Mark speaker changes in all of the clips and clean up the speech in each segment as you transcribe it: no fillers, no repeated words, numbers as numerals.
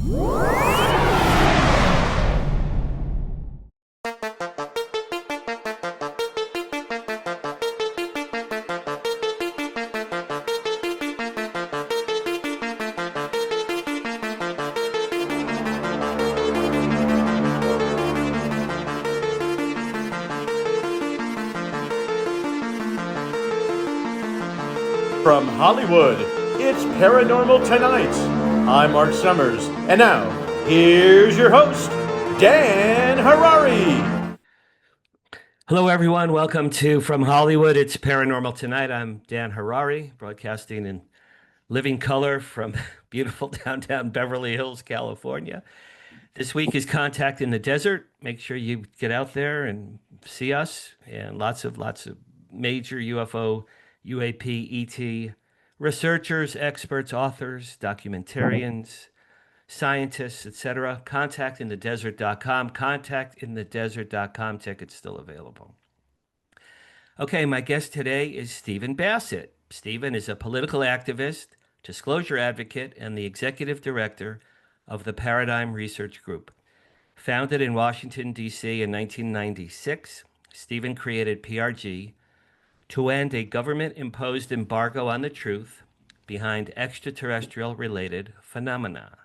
Speaker 1: From Hollywood, it's Paranormal Tonight. I'm Mark Summers, and now, here's your host, Dan Harary.
Speaker 2: Hello, everyone. Welcome to From Hollywood, it's Paranormal Tonight. I'm Dan Harary, broadcasting in living color from beautiful downtown Beverly Hills, California. This week is Contact in the Desert. Make sure you get out there and see us, and lots of major UFO, UAP, ET researchers, experts, authors, documentarians, scientists, etc. Contactinthedesert.com. Contactinthedesert.com. Tickets still available. Okay, my guest today is Steven Bassett. Steven is a political activist, disclosure advocate, and the executive director of the Paradigm Research Group. Founded in Washington, D.C. in 1996, Steven created PRG to end a government-imposed embargo on the truth behind extraterrestrial-related phenomena.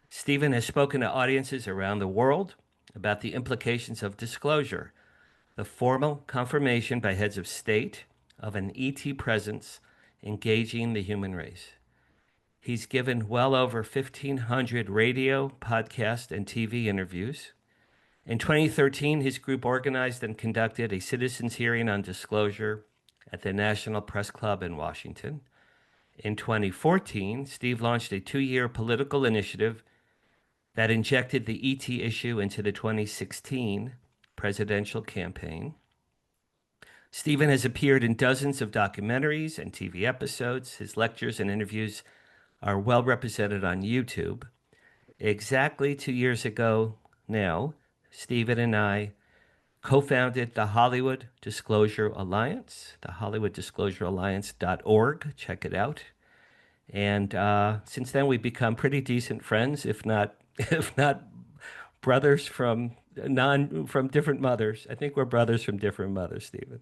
Speaker 2: Steven has spoken to audiences around the world about the implications of disclosure, the formal confirmation by heads of state of an ET presence engaging the human race. He's given well over 1,500 radio, podcast, and TV interviews. In 2013, his group organized and conducted a citizens' hearing on disclosure at the National Press Club in Washington. In 2014, Steve launched a 2-year political initiative that injected the ET issue into the 2016 presidential campaign. Steven has appeared in dozens of documentaries and TV episodes. His lectures and interviews are well represented on YouTube. Exactly 2 years ago now, Steven and I co-founded the Hollywood Disclosure Alliance, the HollywoodDisclosureAlliance.org. Check it out. And since then, we've become pretty decent friends, if not brothers from different mothers. I think we're brothers from different mothers, Steven.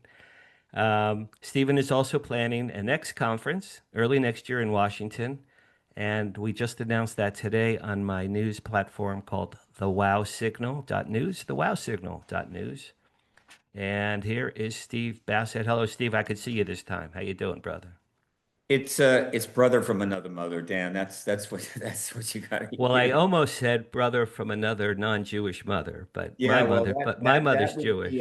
Speaker 2: Steven is also planning an X conference early next year in Washington. And we just announced that today on my news platform called thewowsignal.news, thewowsignal.news. And here is Steve Bassett. Hello, Steve. I could see you this time. How you doing, brother?
Speaker 3: It's brother from another mother, Dan. That's what you got to
Speaker 2: Well, I almost said brother from another non-Jewish mother, but
Speaker 3: Yeah,
Speaker 2: my mother's
Speaker 3: would
Speaker 2: Jewish.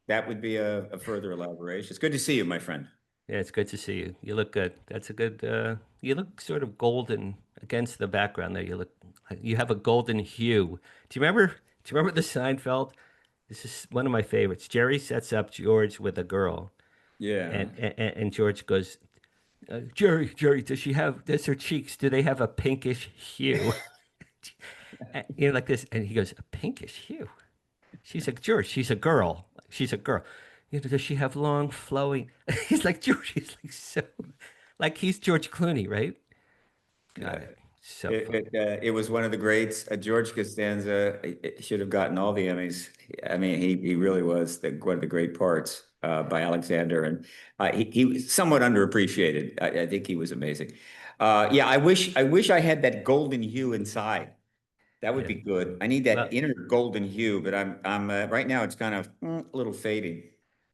Speaker 3: that would be a further elaboration. It's good to see you, my friend.
Speaker 2: Yeah, it's good to see you. You look good. That's a good, you look sort of golden against the background there. You have a golden hue. Do you remember the Seinfeld? This is one of my favorites. Jerry sets up George with a girl.
Speaker 3: Yeah.
Speaker 2: And George goes, Jerry, does her cheeks, do they have a pinkish hue? Like this. And he goes, a pinkish hue? She's like, George, she's a girl. Does she have long flowing? He's like, George, he's like like he's George Clooney, right? Got it. So
Speaker 3: it was one of the greats. George Costanza should have gotten all the Emmys. I mean, he really was one of the great parts by Alexander, and he was somewhat underappreciated. I think he was amazing. Yeah, I wish I had that golden hue inside. That would be good. I need that inner golden hue, but I'm right now it's kind of a little fading.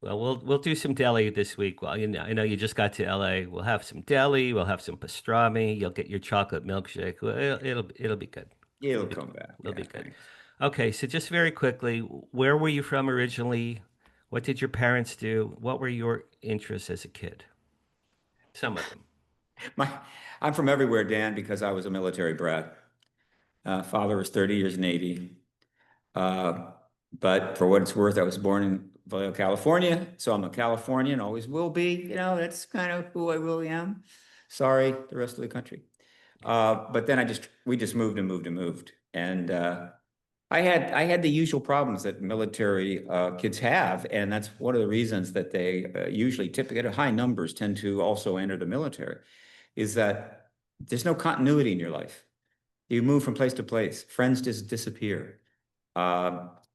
Speaker 2: Well, we'll do some deli this week. Well, I know you just got to LA. We'll have some deli. We'll have some pastrami. You'll get your chocolate milkshake. Well, it'll be good.
Speaker 3: It'll come back.
Speaker 2: It'll be good. Okay, so just very quickly, where were you from originally? What did your parents do? What were your interests as a kid? Some of them.
Speaker 3: I'm from everywhere, Dan, because I was a military brat. Father was 30 years Navy. But for what it's worth, I was born in Vallejo, California, so I'm a Californian, always will be. That's kind of who I really am. Sorry, the rest of the country. But then we just moved, and I had the usual problems that military kids have, and that's one of the reasons that they typically at high numbers tend to also enter the military, is that there's no continuity in your life. You move from place to place. Friends just disappear.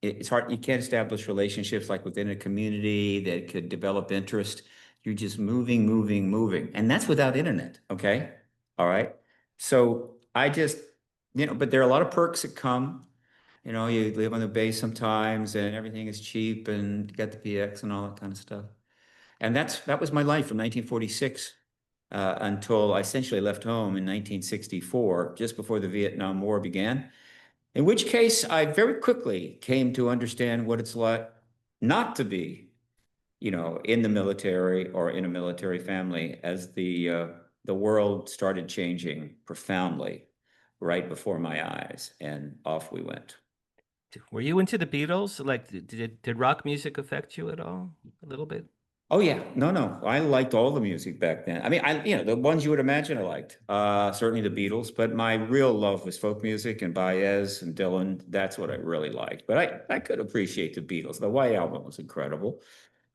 Speaker 3: It's hard. You can't establish relationships like within a community that could develop interest. You're just moving, moving, moving. And that's without internet. Okay. All right. So I just, but there are a lot of perks that come. You live on the base sometimes and everything is cheap and you got the PX and all that kind of stuff. And that was my life from 1946 until I essentially left home in 1964, just before the Vietnam War began. In which case, I very quickly came to understand what it's like not to be, in the military or in a military family, as the world started changing profoundly right before my eyes, and off we went.
Speaker 2: Were you into the Beatles? Like, did rock music affect you at all? A little bit?
Speaker 3: Oh yeah, no, no. I liked all the music back then. I mean, the ones you would imagine I liked. Certainly the Beatles, but my real love was folk music and Baez and Dylan. That's what I really liked. But I could appreciate the Beatles. The White Album was incredible.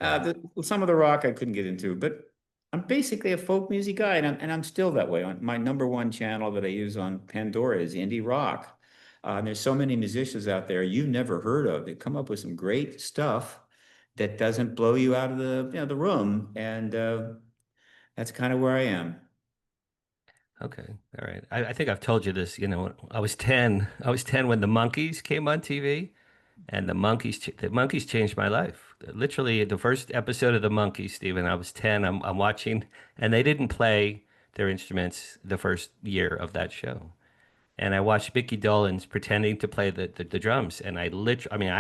Speaker 2: Yeah.
Speaker 3: Some of the rock I couldn't get into, but I'm basically a folk music guy, and I'm still that way. On my number one channel that I use on Pandora is indie rock. And there's so many musicians out there you've never heard of that come up with some great stuff that doesn't blow you out of the room, and that's kind of where I am.
Speaker 2: Okay. All right. I think I've told you this, I was 10. I was 10 when the Monkees came on TV, and the Monkees changed my life. Literally the first episode of the Monkees, Stephen, I was 10. I'm watching, and they didn't play their instruments the first year of that show. And I watched Mickey Dolenz pretending to play the drums, and I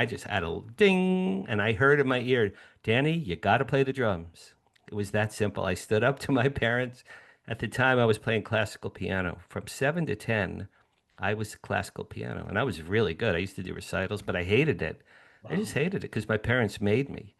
Speaker 2: just had a ding, and I heard in my ear, Danny, you got to play the drums. It was that simple. I stood up to my parents. At the time, I was playing classical piano. From 7 to 10, I was classical piano, and I was really good. I used to do recitals, but I hated it. I just hated it because my parents made me.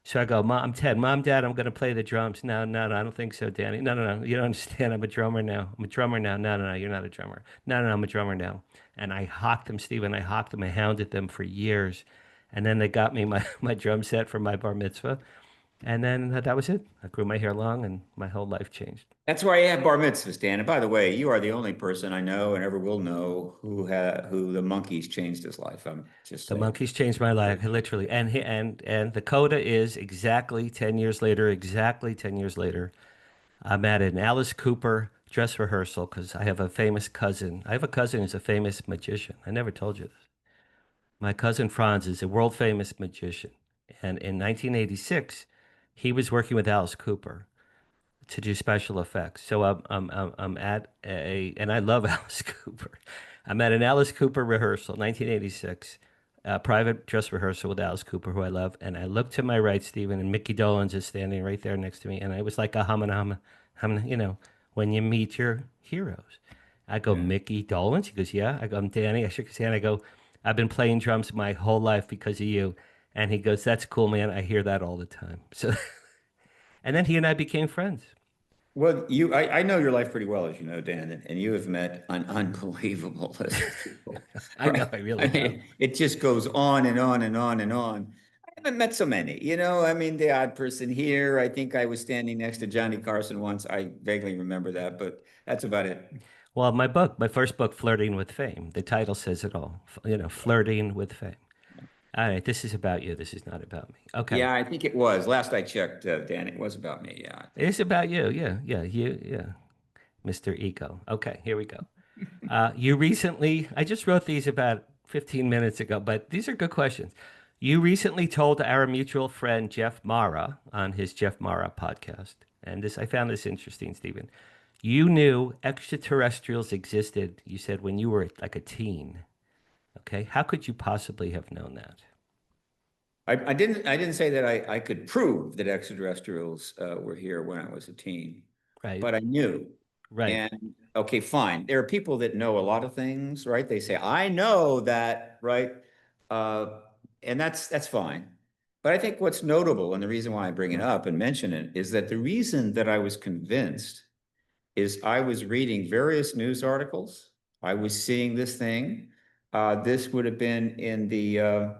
Speaker 2: So I go, Mom, I'm 10. Mom, Dad, I'm going to play the drums. No, no, no, I don't think so, Danny. No, no, no. You don't understand. I'm a drummer now. I'm a drummer now. No, no, no. You're not a drummer. No, no, no. I'm a drummer now. And I hawked them, Stephen. I hawked them. I hounded them for years. And then they got me my drum set for my bar mitzvah. And then that was it. I grew my hair long and my whole life changed.
Speaker 3: That's why I have bar mitzvahs, Dan. And by the way, you are the only person I know and ever will know who the Monkees changed his life. I'm just
Speaker 2: The
Speaker 3: saying.
Speaker 2: Monkees changed my life, literally. And the coda is exactly 10 years later, exactly 10 years later. I'm at an Alice Cooper dress rehearsal because I have a famous cousin. I have a cousin who's a famous magician. I never told you this. My cousin Franz is a world famous magician. And in 1986, he was working with Alice Cooper to do special effects. So I'm at and I love Alice Cooper. I'm at an Alice Cooper rehearsal, 1986, private dress rehearsal with Alice Cooper, who I love. And I look to my right, Stephen, and Mickey Dolenz is standing right there next to me. And it was like a when you meet your heroes. I go,
Speaker 3: Yeah.
Speaker 2: Mickey Dolenz? He goes, yeah. I go, I'm Danny. I shook his hand. I go, I've been playing drums my whole life because of you. And he goes, that's cool, man. I hear that all the time. So, and then he and I became friends.
Speaker 3: Well, I know your life pretty well, as you know, Dan, and you have met an unbelievable list of people,
Speaker 2: I know,
Speaker 3: right?
Speaker 2: I
Speaker 3: I
Speaker 2: really have.
Speaker 3: mean, it just goes on and on and on and on. I haven't met so many, I mean, the odd person here. I think I was standing next to Johnny Carson once. I vaguely remember that, but that's about it.
Speaker 2: Well, my first book, Flirting with Fame, the title says it all. Flirting with Fame. All right, this is about you. This is not about me. Okay.
Speaker 3: Yeah, I think it was. Last I checked, Dan, it was about me. Yeah, I
Speaker 2: It
Speaker 3: think.
Speaker 2: is about you. Yeah, yeah, yeah. Mr. Ego. Okay, here we go. I just wrote these about 15 minutes ago, but these are good questions. You recently told our mutual friend Jeff Mara on his Jeff Mara podcast, and I found this interesting, Stephen. You knew extraterrestrials existed, you said, when you were like a teen. Okay, how could you possibly have known that?
Speaker 3: I didn't say that I could prove that extraterrestrials were here when I was a teen,
Speaker 2: Right,
Speaker 3: but I knew.
Speaker 2: right.
Speaker 3: And okay, fine. There are people that know a lot of things, right? They say, I know that, right? Uh, and that's fine. But I think what's notable, and the reason why I bring it up and mention it, is that the reason that I was convinced is I was reading various news articles. I was seeing this thing. This would have been in the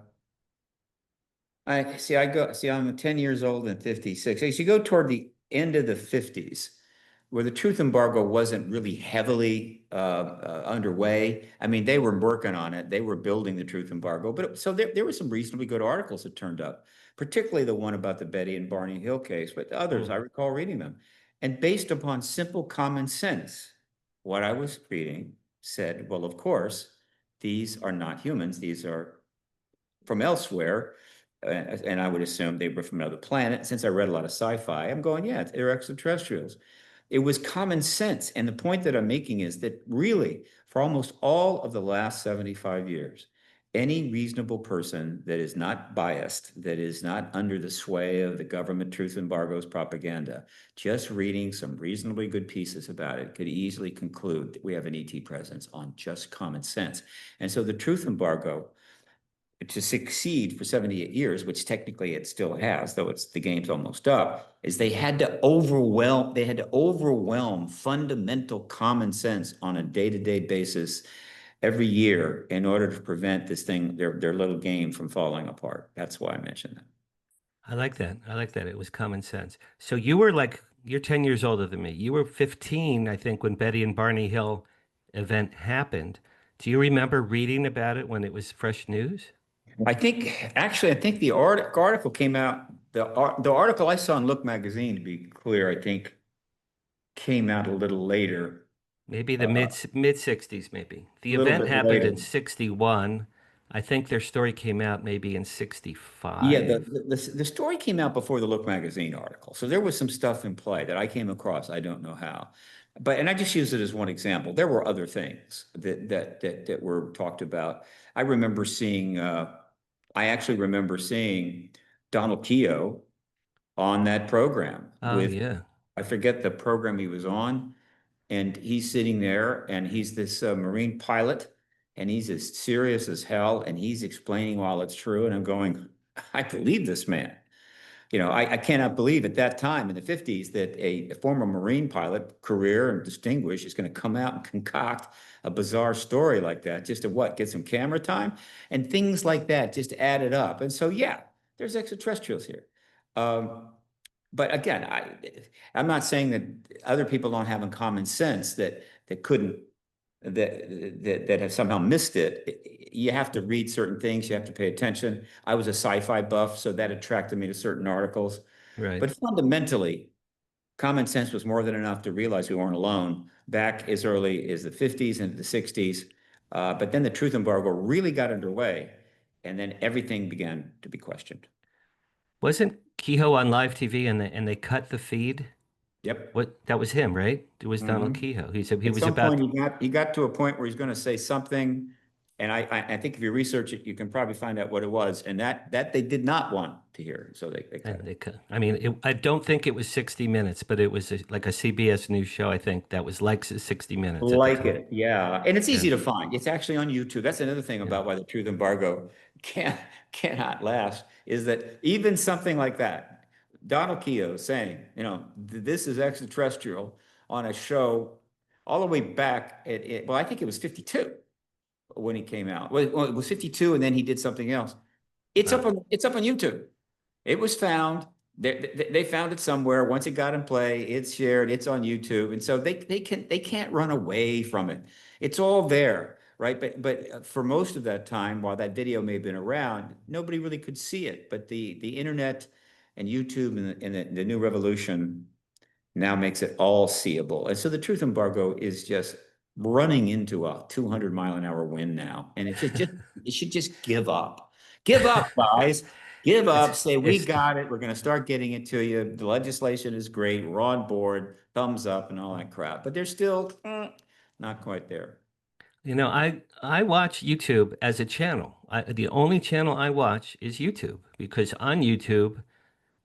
Speaker 3: I'm 10 years old and 56. As you go toward the end of the 50s, where the truth embargo wasn't really heavily underway. I mean, they were working on it. They were building the truth embargo. But so there were some reasonably good articles that turned up, particularly the one about the Betty and Barney Hill case, but others, I recall reading them. And based upon simple common sense, what I was reading said, well, of course, these are not humans. These are from elsewhere. And I would assume they were from another planet. Since I read a lot of sci-fi, I'm going, yeah, they're extraterrestrials. It was common sense. And the point that I'm making is that really, for almost all of the last 75 years, any reasonable person that is not biased, that is not under the sway of the government truth embargo's propaganda, just reading some reasonably good pieces about it could easily conclude that we have an ET presence on just common sense. And so the truth embargo, to succeed for 78 years, which technically it still has, though the game's almost up, is they had to overwhelm fundamental common sense on a day-to-day basis every year in order to prevent this thing, their little game, from falling apart. That's why I mentioned that.
Speaker 2: I like that. I like that. It was common sense. So you're 10 years older than me. You were 15, I think, when Betty and Barney Hill event happened. Do you remember reading about it when it was fresh news?
Speaker 3: I think the article came out, the article I saw in Look magazine, to be clear, I think came out a little later.
Speaker 2: Maybe the mid 60s, maybe. The
Speaker 3: A little
Speaker 2: event
Speaker 3: bit
Speaker 2: happened
Speaker 3: later.
Speaker 2: in 61. I think their story came out maybe in 65.
Speaker 3: Yeah, the story came out before the Look magazine article. So there was some stuff in play that I came across. I don't know how. And I just use it as one example. There were other things that were talked about. I actually remember seeing Donald Keogh on that program
Speaker 2: Oh,
Speaker 3: with,
Speaker 2: yeah.
Speaker 3: I forget the program he was on, and he's sitting there and he's this Marine pilot, and he's as serious as hell, and he's explaining all it's true. And I'm going, I believe this man. I cannot believe at that time in the 50s that a former Marine pilot, career and distinguished, is going to come out and concoct a bizarre story like that just to get some camera time and things like that, just add it up. And so, yeah, there's extraterrestrials here. But again, I'm not saying that other people don't have in common sense that have somehow missed it. You have to read certain things. You have to pay attention. I was a sci-fi buff, so that attracted me to certain articles.
Speaker 2: Right.
Speaker 3: But fundamentally, common sense was more than enough to realize we weren't alone back as early as the 50s and the 60s. But then the truth embargo really got underway, and then everything began to be questioned.
Speaker 2: Wasn't Kehoe on live TV and they cut the feed?
Speaker 3: Yep.
Speaker 2: That was him, right? It was Donald Kehoe. He said he
Speaker 3: At
Speaker 2: was
Speaker 3: some
Speaker 2: about
Speaker 3: point, he got to a point where he's going to say something, and I think if you research it, you can probably find out what it was, and that they did not want to hear, so they cut
Speaker 2: and
Speaker 3: it.
Speaker 2: they cut. I mean, I don't think it was 60 Minutes, but it was like a CBS News show. I think that was like 60 Minutes. At the
Speaker 3: Like
Speaker 2: time.
Speaker 3: it, yeah, and it's easy to find. It's actually on YouTube. That's another thing about why the truth embargo cannot last, is that even something like that, Donald Keogh saying, this is extraterrestrial on a show all the way back well, I think it was 52 when he came out. Well, it was 52, and then he did something else. It's up on YouTube. It was found. They found it somewhere. Once it got in play, it's shared. It's on YouTube, and so they can't run away from it. It's all there, right? But for most of that time, while that video may have been around, nobody really could see it. But the internet and YouTube and the new revolution now makes it all seeable, and so the truth embargo is just running into a 200-mile-an-hour wind now, and it should just give up. Give up, guys. Give up. Say, we got it. We're going to start getting it to you. The legislation is great. We're on board. Thumbs up and all that crap. But they're still not quite there.
Speaker 2: I watch YouTube as a channel. The only channel I watch is YouTube, because on YouTube,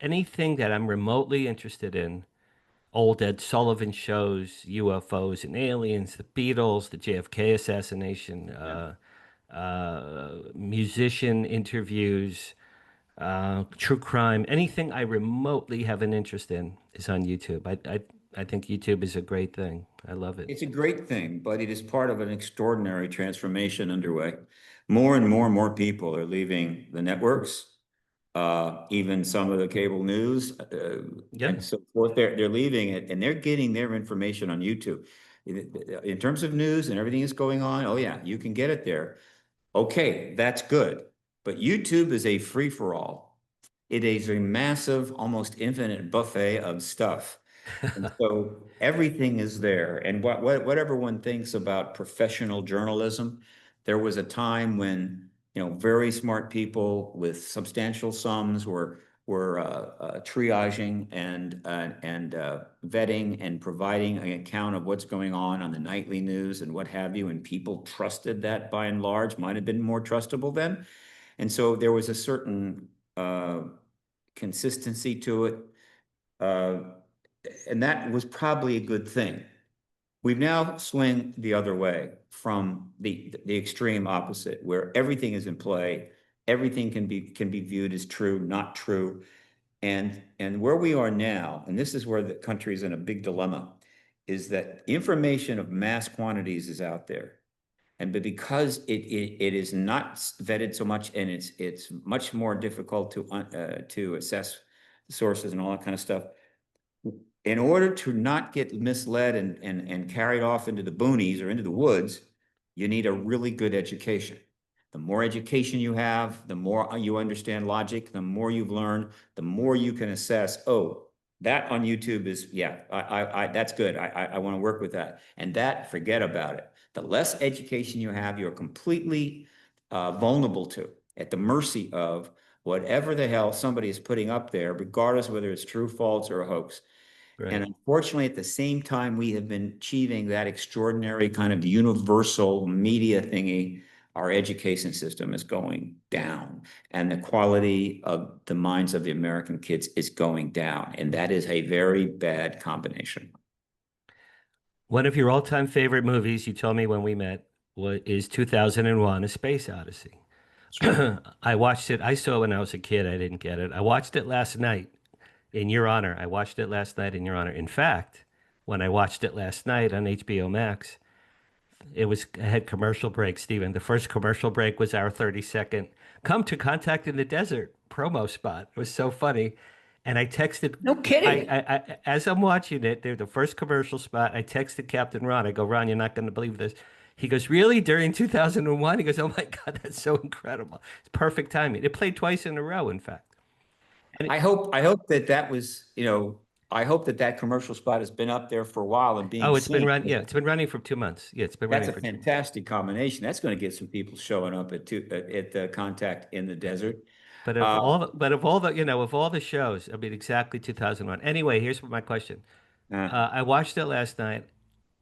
Speaker 2: anything that I'm remotely interested in, old Ed Sullivan shows, UFOs and aliens, the Beatles, the JFK assassination, musician interviews, true crime, anything I remotely have an interest in is on YouTube. I think YouTube is a great thing. I love it.
Speaker 3: It's a great thing, but it is part of an extraordinary transformation underway. More and more people are leaving the networks even some of the cable news,
Speaker 2: Yeah.
Speaker 3: and so forth. They're leaving it, and they're getting their information on YouTube. In terms of news and everything that's going on, oh yeah, you can get it there. Okay, that's good. But YouTube is a free-for-all. It is a massive, almost infinite buffet of stuff. And so everything is there. And whatever one thinks about professional journalism, there was a time when, very smart people with substantial sums were triaging and vetting and providing an account of what's going on the nightly news and what have you. And people trusted that by and large, might have been more trustable then. And so there was a certain consistency to it. And that was probably a good thing. We've now swung the other way from the extreme opposite, where everything is in play, everything can be viewed as true, not true, and where we are now, and this is where the country is in a big dilemma, is that information of mass quantities is out there, but because it is not vetted so much, and it's much more difficult to assess sources and all that kind of stuff. In order to not get misled and carried off into the boonies or into the woods, you need a really good education. The more education you have, the more you understand logic, the more you've learned, the more you can assess, oh, that on YouTube is, yeah, that's good. I want to work with that. And that, forget about it. The less education you have, you're completely vulnerable to, at the mercy of whatever the hell somebody is putting up there, regardless of whether it's true, false, or a hoax.
Speaker 2: Right.
Speaker 3: And unfortunately, at the same time, we have been achieving that extraordinary kind of universal media thingy, our education system is going down, and the quality of the minds of the American kids is going down. And that is a very bad combination.
Speaker 2: One of your all-time favorite movies, you told me when we met, is 2001: A Space Odyssey.
Speaker 3: Sure.
Speaker 2: I watched it. I saw it when I was a kid. I didn't get it. I watched it last night in your honor. I watched it last night in your honor. In fact, when I watched it last night on HBO Max, I had commercial break, Steven. The first commercial break was our 30-second "Come to Contact in the Desert" promo spot. It was so funny. And I texted,
Speaker 3: No kidding.
Speaker 2: as I'm watching it, they're the first commercial spot. I texted Captain Ron. I go, Ron, you're not going to believe this. He goes, really? During 2001? He goes, oh my God, that's so incredible. It's perfect timing. It played twice in a row, in fact. And
Speaker 3: I hope that was, I hope that commercial spot has been up there for a while and being
Speaker 2: oh, it's been
Speaker 3: seen.
Speaker 2: running. Yeah, it's been running for 2 months. Yeah, it's been
Speaker 3: That's
Speaker 2: running
Speaker 3: a
Speaker 2: for 2 months.
Speaker 3: fantastic combination. That's going to get some people showing up at the Contact in the Desert.
Speaker 2: But of
Speaker 3: Uh,
Speaker 2: all, of all the, of all the shows, I mean, exactly 2001. Anyway, here's my question.
Speaker 3: uh,
Speaker 2: I watched it last night.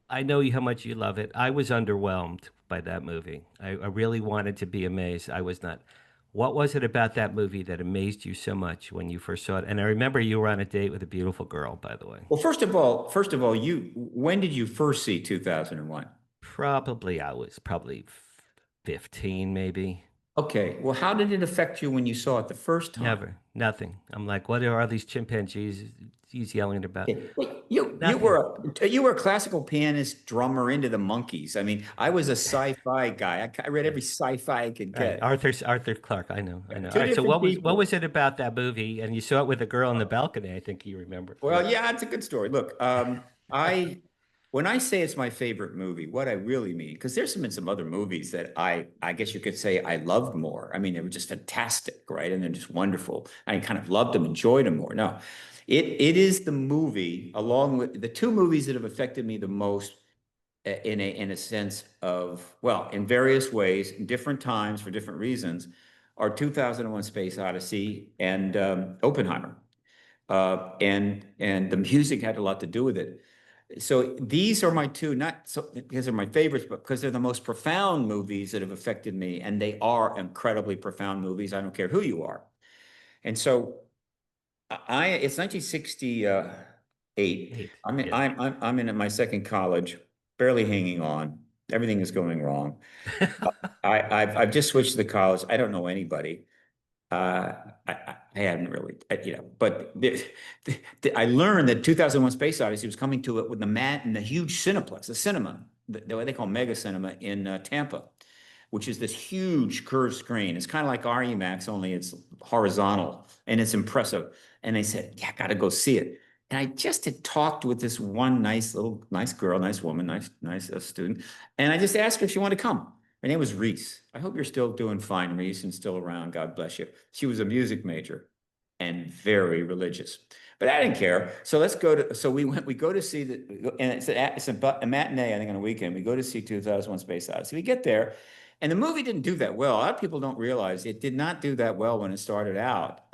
Speaker 2: I know how much you love it. I was underwhelmed by that movie. I really wanted to be amazed. I was not. What was it about that movie that amazed you so much when you first saw it? And I remember you were on a date with a beautiful girl, by the way.
Speaker 3: well, first of all, when did you first see 2001?
Speaker 2: I was probably 15, maybe.
Speaker 3: Okay, well, how did it affect you when you saw it the first time?
Speaker 2: Never, nothing. I'm like, what are all these chimpanzees he's yelling about?
Speaker 3: Okay, wait, you
Speaker 2: Nothing.
Speaker 3: were a classical pianist, drummer into the Monkees. I mean, I was a sci-fi guy. I read every sci-fi I could
Speaker 2: Right,
Speaker 3: get.
Speaker 2: Arthur Clarke. I know, I know. All
Speaker 3: Two
Speaker 2: right. So
Speaker 3: different
Speaker 2: what
Speaker 3: people.
Speaker 2: was it about that movie? And you saw it with a girl on the balcony. I think you remember.
Speaker 3: Well, yeah, it's a good story. Look, I when I say it's my favorite movie, what I really mean, because there's been some other movies that I guess you could say I loved more. I mean, they were just fantastic, right? And they're just wonderful. I kind of loved them, enjoyed them more. No, it is the movie, along with the two movies that have affected me the most in a sense of, well, in various ways, in different times for different reasons, are 2001: Space Odyssey and Oppenheimer. And the music had a lot to do with it. So these are my two, not so because they're my favorites, but because they're the most profound movies that have affected me, and they are incredibly profound movies. I don't care who you are. And so it's 1968.
Speaker 2: Eight.
Speaker 3: I'm in,
Speaker 2: Yeah.
Speaker 3: I'm in my second college, barely hanging on. Everything is going wrong. I've just switched to the college. I don't know anybody. I hadn't really, but I learned that 2001: Space Odyssey was coming to it with the huge Cineplex, the cinema, the way they call mega cinema in Tampa. which is this huge curved screen. It's kind of like our IMAX, only it's horizontal and it's impressive. And they said, yeah, I got to go see it. And I just had talked with this one nice girl, nice woman, nice student. And I just asked her if she wanted to come. Her name was Reese. I hope you're still doing fine, Reese, and still around. God bless you. She was a music major and very religious. But I didn't care. So we go to see and it's a matinee, I think, on a weekend. We go to see 2001 Space Odyssey. We get there, and the movie didn't do that well. A lot of people don't realize it did not do that well when it started out.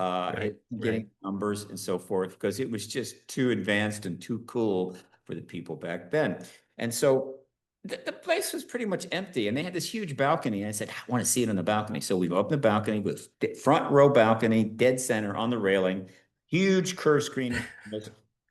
Speaker 3: Getting numbers and so forth, because it was just too advanced and too cool for the people back then. And so the place was pretty much empty, and they had this huge balcony. And I said, I want to see it on the balcony. So we've opened the balcony with front row balcony, dead center on the railing, huge curved screen,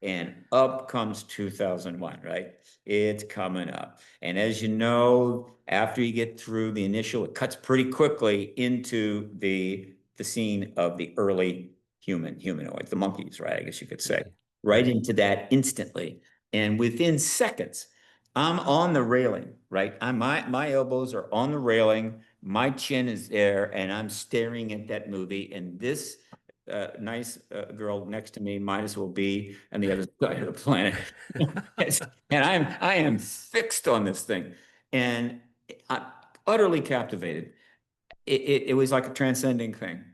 Speaker 3: and up comes 2001, right? It's coming up. And as you know, after you get through the initial, it cuts pretty quickly into the scene of the early humanoids, the monkeys, right? I guess you could say, right into that instantly. And within seconds, I'm on the railing, right? My elbows are on the railing, my chin is there, and I'm staring at that movie. And this nice girl next to me might as well be on the other side of the planet. And I am fixed on this thing, and I'm utterly captivated. It was like a transcending thing.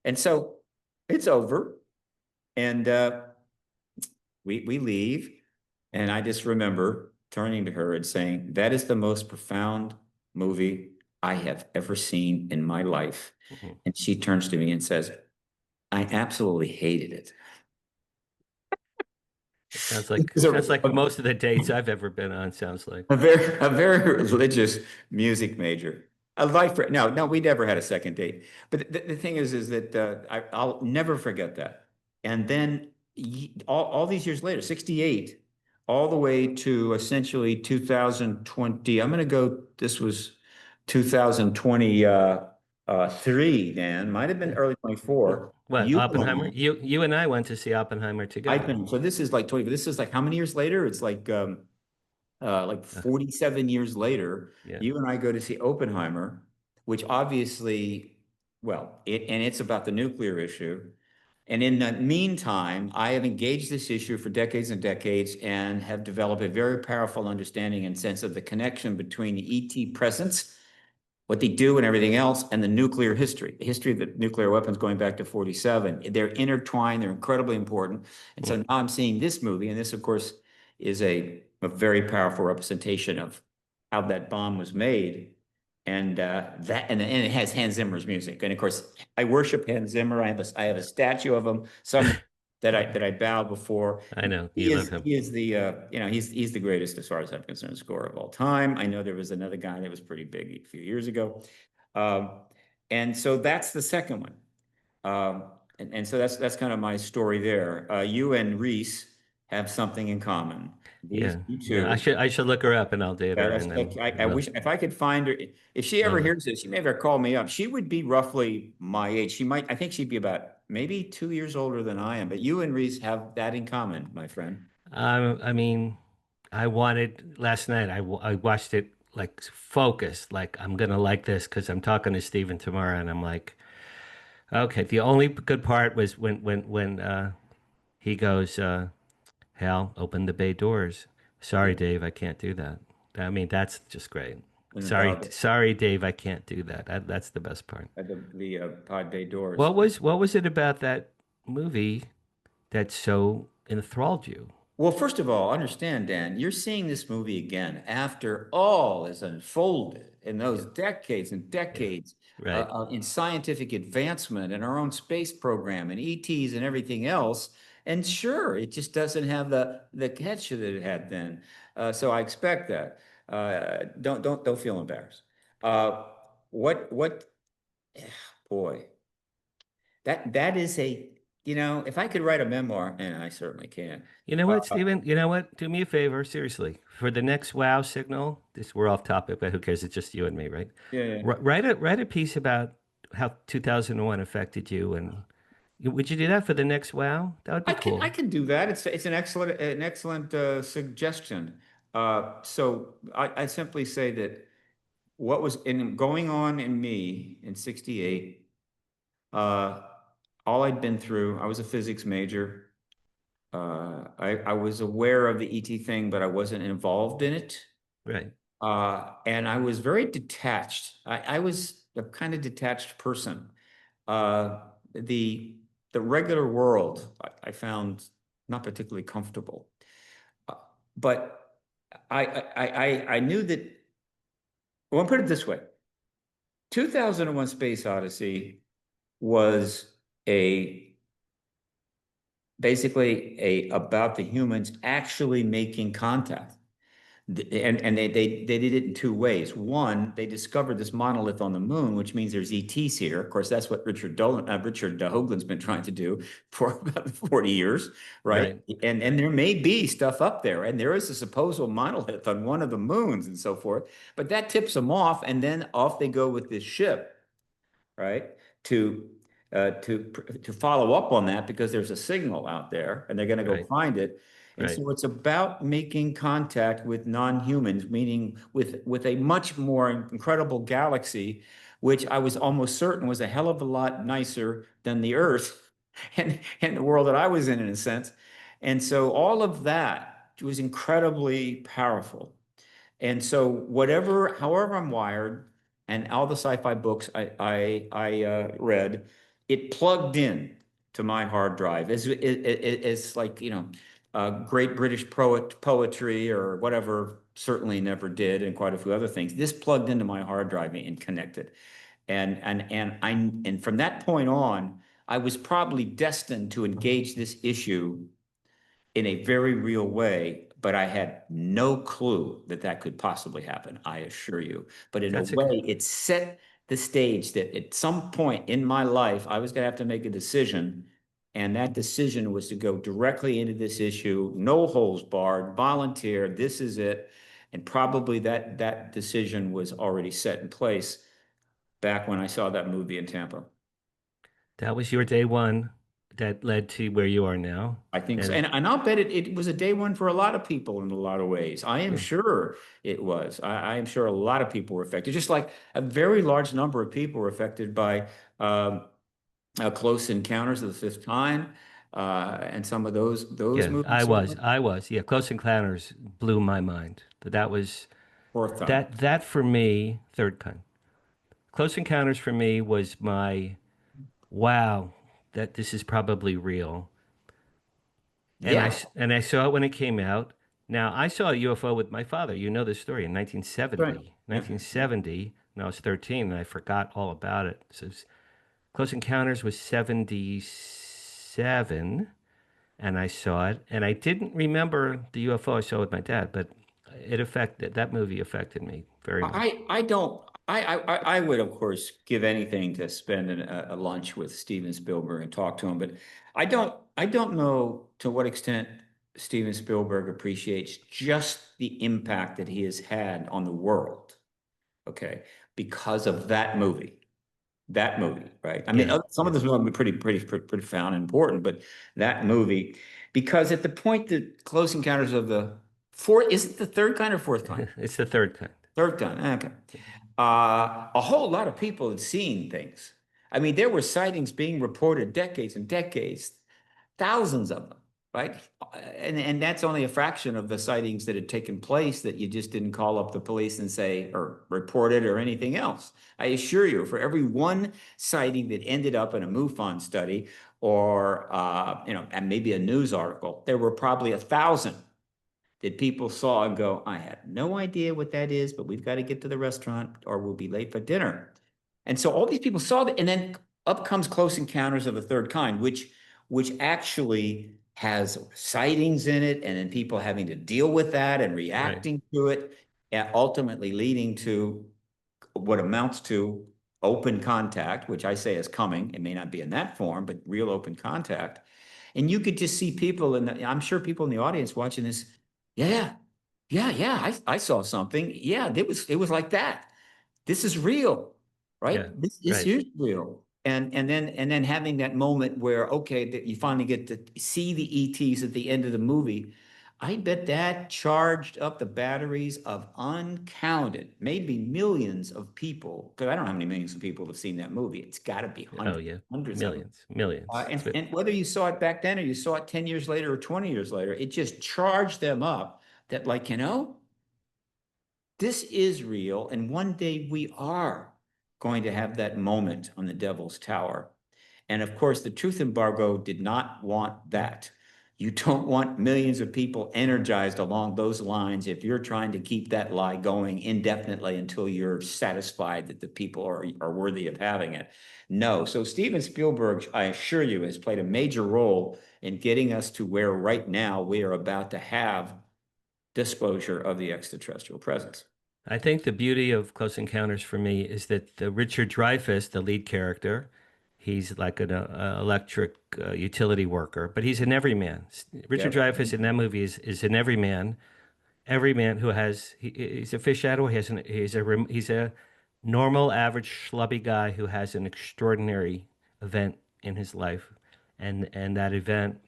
Speaker 3: And so it's over, and we leave, and I just remember turning to her and saying, that is the most profound movie I have ever seen in my life. Mm-hmm. And she turns to me and says, I absolutely hated it.
Speaker 2: Sounds like most of the dates I've ever been on. Sounds like
Speaker 3: a very religious music major. A life. No, we never had a second date. But the thing is that I'll never forget that. And then all these years later, 68, all the way to essentially 2020. I'm going to go. This was 2023. Dan, might have been early 24.
Speaker 2: What, Oppenheimer? You and I went to see Oppenheimer together.
Speaker 3: So this is like 20. This is like how many years later? It's like 47 years later. Yeah. You and I go to see Oppenheimer, which obviously, it's about the nuclear issue. And in the meantime, I have engaged this issue for decades and decades and have developed a very powerful understanding and sense of the connection between the ET presence, what they do and everything else, and the nuclear history, the history of the nuclear weapons going back to 47. They're intertwined, they're incredibly important. And so now I'm seeing this movie, and this, of course, is a very powerful representation of how that bomb was made. And and it has Hans Zimmer's music. And of course, I worship Hans Zimmer. I have a statue of him, that I bow before.
Speaker 2: I know
Speaker 3: you love him. He is the he's the greatest, as far as I'm concerned, scorer of all time. I know there was another guy that was pretty big a few years ago, and so that's the second one. And so that's kind of my story there. You and Reese have something in common.
Speaker 2: You too. Yeah, I should look her up, and I'll date her.
Speaker 3: I wish if I could find her. If she ever hears this, she may ever call me up. She would be roughly my age. I think she'd be about maybe 2 years older than I am. But you and Reese have that in common, my friend.
Speaker 2: I mean, I wanted last night. I watched it like focused, like I'm gonna like this because I'm talking to Steven tomorrow, and I'm like, okay. The only good part was when he goes. Hal, open the bay doors. Sorry, Dave, I can't do that. I mean, that's just great. Sorry, Dave, I can't do that. That's the best part.
Speaker 3: The pod bay doors.
Speaker 2: What was it about that movie that so enthralled you?
Speaker 3: Well, first of all, understand, Dan, you're seeing this movie again after all is unfolded in those decades and decades in scientific advancement and our own space program and ETs and everything else. And sure, it just doesn't have the catch that it had then. So I expect that. Don't feel embarrassed. Boy, that is if I could write a memoir, and I certainly can.
Speaker 2: You know what, Steven? You know what? Do me a favor, seriously. For the next Wow signal, we're off topic, but who cares? It's just you and me, right?
Speaker 3: Yeah.
Speaker 2: Write a piece about how 2001 affected you, and would you do that for the next Wow? That would be cool.
Speaker 3: I can do that. It's an excellent suggestion. So I simply say that what was going on in me in 68, uh, all I'd been through, I was a physics major. I was aware of the ET thing, but I wasn't involved in it.
Speaker 2: Right.
Speaker 3: And I was very detached. I was a kind of detached person. Uh, the the regular world I found not particularly comfortable. Uh, but I knew that. Well, I'll put it this way: 2001: Space Odyssey was a basically a about the humans actually making contact. And they did it in two ways. One, they discovered this monolith on the moon, which means there's ETs here. Of course, that's what Richard Hoagland's been trying to do for about 40 years, right?
Speaker 2: Right.
Speaker 3: And there may be stuff up there, and there is a supposed monolith on one of the moons and so forth. But that tips them off, and then off they go with this ship, right? To to follow up on that because there's a signal out there, and they're going to go
Speaker 2: Right.
Speaker 3: find it. And
Speaker 2: Right.
Speaker 3: so it's about making contact with non-humans, meaning with a much more incredible galaxy, which I was almost certain was a hell of a lot nicer than the Earth and the world that I was in a sense. And so all of that was incredibly powerful. And so however I'm wired, and all the sci-fi books I read, it plugged in to my hard drive. It's like, great British poetry or whatever certainly never did, and quite a few other things. This plugged into my hard drive and connected. And from that point on, I was probably destined to engage this issue in a very real way, but I had no clue that that could possibly happen, I assure you. But in a
Speaker 2: That's a
Speaker 3: way, it set the stage that at some point in my life, I was going to have to make a decision. And that decision was to go directly into this issue, no holes barred, volunteer, this is it. And probably that decision was already set in place back when I saw that movie in Tampa.
Speaker 2: That was your day one that led to where you are now.
Speaker 3: I think so.
Speaker 2: And
Speaker 3: And I'll bet it was a day one for a lot of people in a lot of ways. I am
Speaker 2: yeah,
Speaker 3: sure it was. I am sure a lot of people were affected, just like a very large number of people were affected by Close Encounters of the Fifth Kind and some of those
Speaker 2: yeah, I
Speaker 3: movies. So
Speaker 2: was, I was. Yeah, Close Encounters blew my mind. But that was
Speaker 3: fourth time.
Speaker 2: that for me, third kind. Close Encounters for me was my wow, that this is probably real.
Speaker 3: Yeah,
Speaker 2: And I saw it when it came out. Now, I saw a UFO with my father. You know the story in
Speaker 3: right.
Speaker 2: 1970.
Speaker 3: Yeah.
Speaker 2: 1970, when I was 13, and I forgot all about it. Close Encounters was 77, and I saw it. And I didn't remember the UFO I saw with my dad, but that movie affected me very much.
Speaker 3: I don't. I would, of course, give anything to spend a lunch with Steven Spielberg and talk to him, but I don't know to what extent Steven Spielberg appreciates just the impact that he has had on the world, okay, because of that movie. That movie, right? I mean,
Speaker 2: Yeah,
Speaker 3: some of
Speaker 2: yeah.
Speaker 3: this will be pretty profound and important, but that movie, because at the point that Close Encounters of the fourth, is it the third kind or fourth kind?
Speaker 2: It's the third kind.
Speaker 3: Third time. Okay. A whole lot of people had seen things. I mean, there were sightings being reported decades and decades, thousands of them, right? And that's only a fraction of the sightings that had taken place that you just didn't call up the police and say or report it or anything else. I assure you, for every one sighting that ended up in a MUFON study or and maybe a news article, there were probably 1,000 that people saw and go, I have no idea what that is, but we've got to get to the restaurant or we'll be late for dinner. And so all these people saw that, and then up comes Close Encounters of the Third Kind, which actually has sightings in it, and then people having to deal with that and
Speaker 2: Right.
Speaker 3: reacting to it, and ultimately leading to what amounts to open contact, which I say is coming. It may not be in that form, but real open contact. And you could just see people, and I'm sure people in the audience watching this, yeah, yeah. I saw something. Yeah, it was like that. This is real, right?
Speaker 2: Yeah.
Speaker 3: This
Speaker 2: Right.
Speaker 3: is real. And then having that moment where, okay, that you finally get to see the ETs at the end of the movie. I bet that charged up the batteries of uncounted, maybe millions of people, because I don't know how many millions of people have seen that movie. It's got to be
Speaker 2: Oh
Speaker 3: hundreds,
Speaker 2: yeah,
Speaker 3: hundreds of them.
Speaker 2: millions.
Speaker 3: And whether you saw it back then or you saw it 10 years later or 20 years later, it just charged them up that, like, this is real. And one day we are going to have that moment on the Devil's Tower. And of course, the truth embargo did not want that. You don't want millions of people energized along those lines if you're trying to keep that lie going indefinitely until you're satisfied that the people are worthy of having it. No. So Steven Spielberg, I assure you, has played a major role in getting us to where right now we are about to have disclosure of the extraterrestrial presence.
Speaker 2: I think the beauty of Close Encounters for me is that the Richard Dreyfuss, the lead character, he's like an electric utility worker, but he's an everyman. Richard
Speaker 3: Yep.
Speaker 2: Dreyfuss in that movie is an everyman who he's a fish out of water. He's a normal, average, schlubby guy who has an extraordinary event in his life, and that event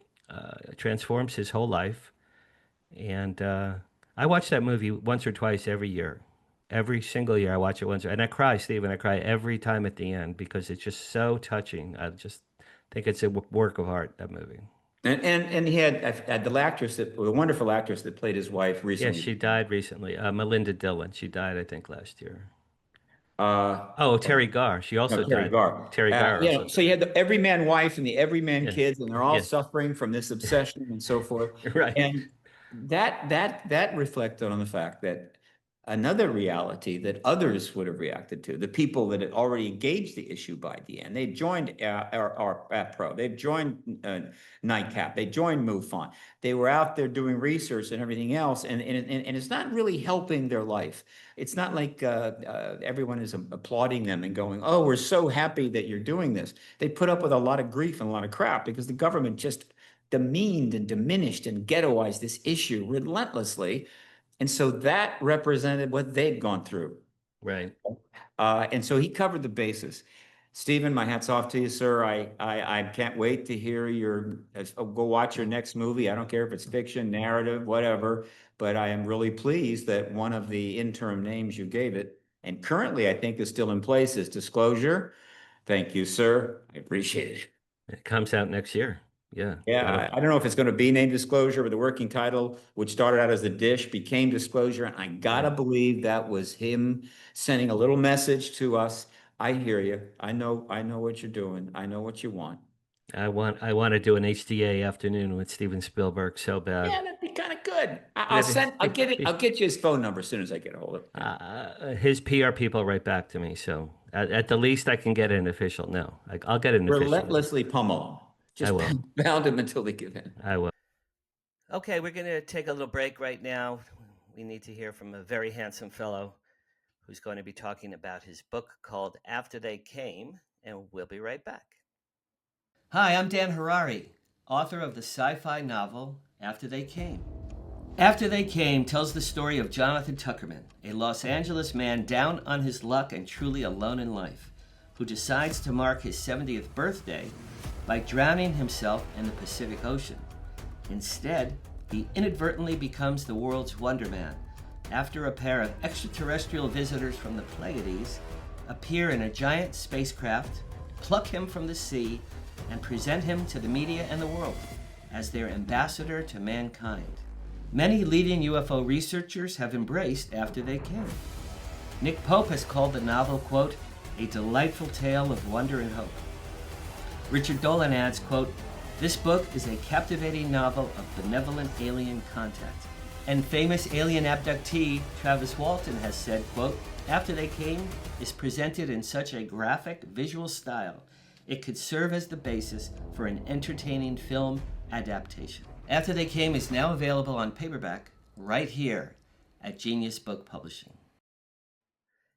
Speaker 2: transforms his whole life. And I watch that movie once or twice every year. Every single year I watch it once, and I cry, Stephen. I cry every time at the end because it's just so touching. I just think it's a work of art, that movie.
Speaker 3: And he had the wonderful actress that played his wife
Speaker 2: Yes,
Speaker 3: recently.
Speaker 2: she died recently. Melinda Dillon. She died, I think, last year.
Speaker 3: Uh,
Speaker 2: Oh, Terry Garr. She
Speaker 3: no,
Speaker 2: also
Speaker 3: Terry
Speaker 2: died.
Speaker 3: Garr.
Speaker 2: Terry Garr also
Speaker 3: So you
Speaker 2: died.
Speaker 3: had the everyman wife and the everyman
Speaker 2: Yeah,
Speaker 3: kids, and they're all
Speaker 2: yeah,
Speaker 3: suffering from this obsession and so forth.
Speaker 2: right,
Speaker 3: And that reflected on the fact that another reality that others would have reacted to, the people that had already engaged the issue by the end, they joined our Pro, they joined Nightcap, they joined MUFON. They were out there doing research and everything else, and it's not really helping their life. It's not like everyone is applauding them and going, "Oh, we're so happy that you're doing this." They put up with a lot of grief and a lot of crap because the government just demeaned and diminished and ghettoized this issue relentlessly. And so that represented what they'd gone through.
Speaker 2: right.
Speaker 3: And so he covered the bases. Stephen, my hat's off to you, sir. I can't wait to hear go watch your next movie. I don't care if it's fiction, narrative, whatever, but I am really pleased that one of the interim names you gave it, and currently I think is still in place, is Disclosure. Thank you, sir. I appreciate it.
Speaker 2: It comes out next year. Yeah.
Speaker 3: Yeah, I don't know if it's going to be named Disclosure, but the working title, which started out as The Dish, became Disclosure. And I gotta believe that was him sending a little message to us. I hear you. I know what you're doing. I know what you want.
Speaker 2: I want to do an HDA afternoon with Steven Spielberg so bad.
Speaker 3: Yeah, that'd be kind of good. I'll get you his phone number as soon as I get a hold of him.
Speaker 2: His PR people write back to me, so at the least I can get an official no. I'll get an official no.
Speaker 3: Relentlessly pummel him.
Speaker 2: I
Speaker 3: Just
Speaker 2: will.
Speaker 3: pound him until they give in.
Speaker 2: I will. Okay, we're going to take a little break right now. We need to hear from a very handsome fellow who's going to be talking about his book called After They Came, and we'll be right back. Hi, I'm Dan Harary, author of the sci-fi novel After They Came. After They Came tells the story of Jonathan Tuckerman, a Los Angeles man down on his luck and truly alone in life, who decides to mark his 70th birthday by drowning himself in the Pacific Ocean. Instead, he inadvertently becomes the world's Wonder Man after a pair of extraterrestrial visitors from the Pleiades appear in a giant spacecraft, pluck him from the sea, and present him to the media and the world as their ambassador to mankind. Many leading UFO researchers have embraced After They Came. Nick Pope has called the novel, quote, a delightful tale of wonder and hope. Richard Dolan adds, quote, this book is a captivating novel of benevolent alien contact. And famous alien abductee Travis Walton has said, quote, After They Came is presented in such a graphic visual style, it could serve as the basis for an entertaining film adaptation. After They Came is now available on paperback right here at Genius Book Publishing.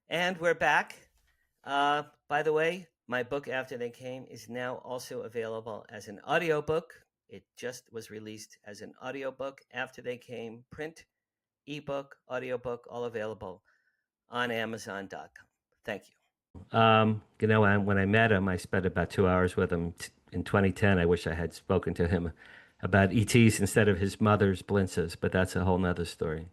Speaker 2: And we're back. By the way, my book, After They Came, is now also available as an audiobook. It just was released as an audiobook. After They Came, print, ebook, audiobook, all available on Amazon.com. Thank you. When I met him, I spent about 2 hours with him in 2010. I wish I had spoken to him about ETs instead of his mother's blintzes, but that's a whole nother story.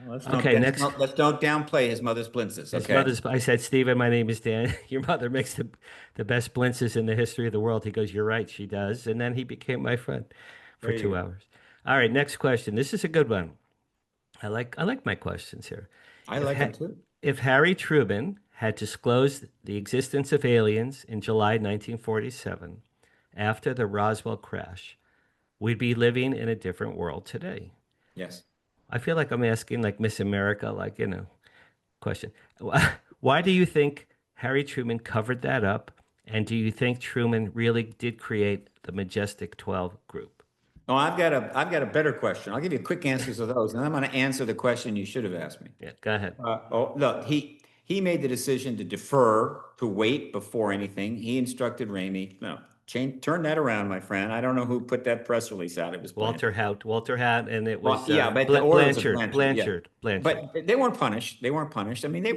Speaker 3: No,
Speaker 2: Okay, next.
Speaker 3: let's don't downplay his mother's blintzes.
Speaker 2: His
Speaker 3: Okay.
Speaker 2: mother's, I said, Steven, my name is Dan. Your mother makes the best blintzes in the history of the world. He goes, you're right, she does. And then he became my friend for
Speaker 3: There you
Speaker 2: two
Speaker 3: go.
Speaker 2: hours. All right, next question. This is a good one. I like my questions here.
Speaker 3: I
Speaker 2: If
Speaker 3: like
Speaker 2: ha
Speaker 3: him too.
Speaker 2: if Harry Truman had disclosed the existence of aliens in July 1947 after the Roswell crash, we'd be living in a different world today.
Speaker 3: Yes.
Speaker 2: I feel like I'm asking like Miss America, like, question. Why do you think Harry Truman covered that up? And do you think Truman really did create the Majestic 12 group?
Speaker 3: Oh, I've got a better question. I'll give you quick answers to those, and I'm going to answer the question you should have asked me.
Speaker 2: Yeah, go ahead.
Speaker 3: Look, he made the decision to defer, to wait before anything. He instructed Ramey, no, turn that around, my friend. I don't know who put that press release out. It was
Speaker 2: Walter Hout, and it
Speaker 3: Well,
Speaker 2: was
Speaker 3: yeah, but the orders of
Speaker 2: Blanchard.
Speaker 3: But they weren't punished. They weren't punished. I mean, they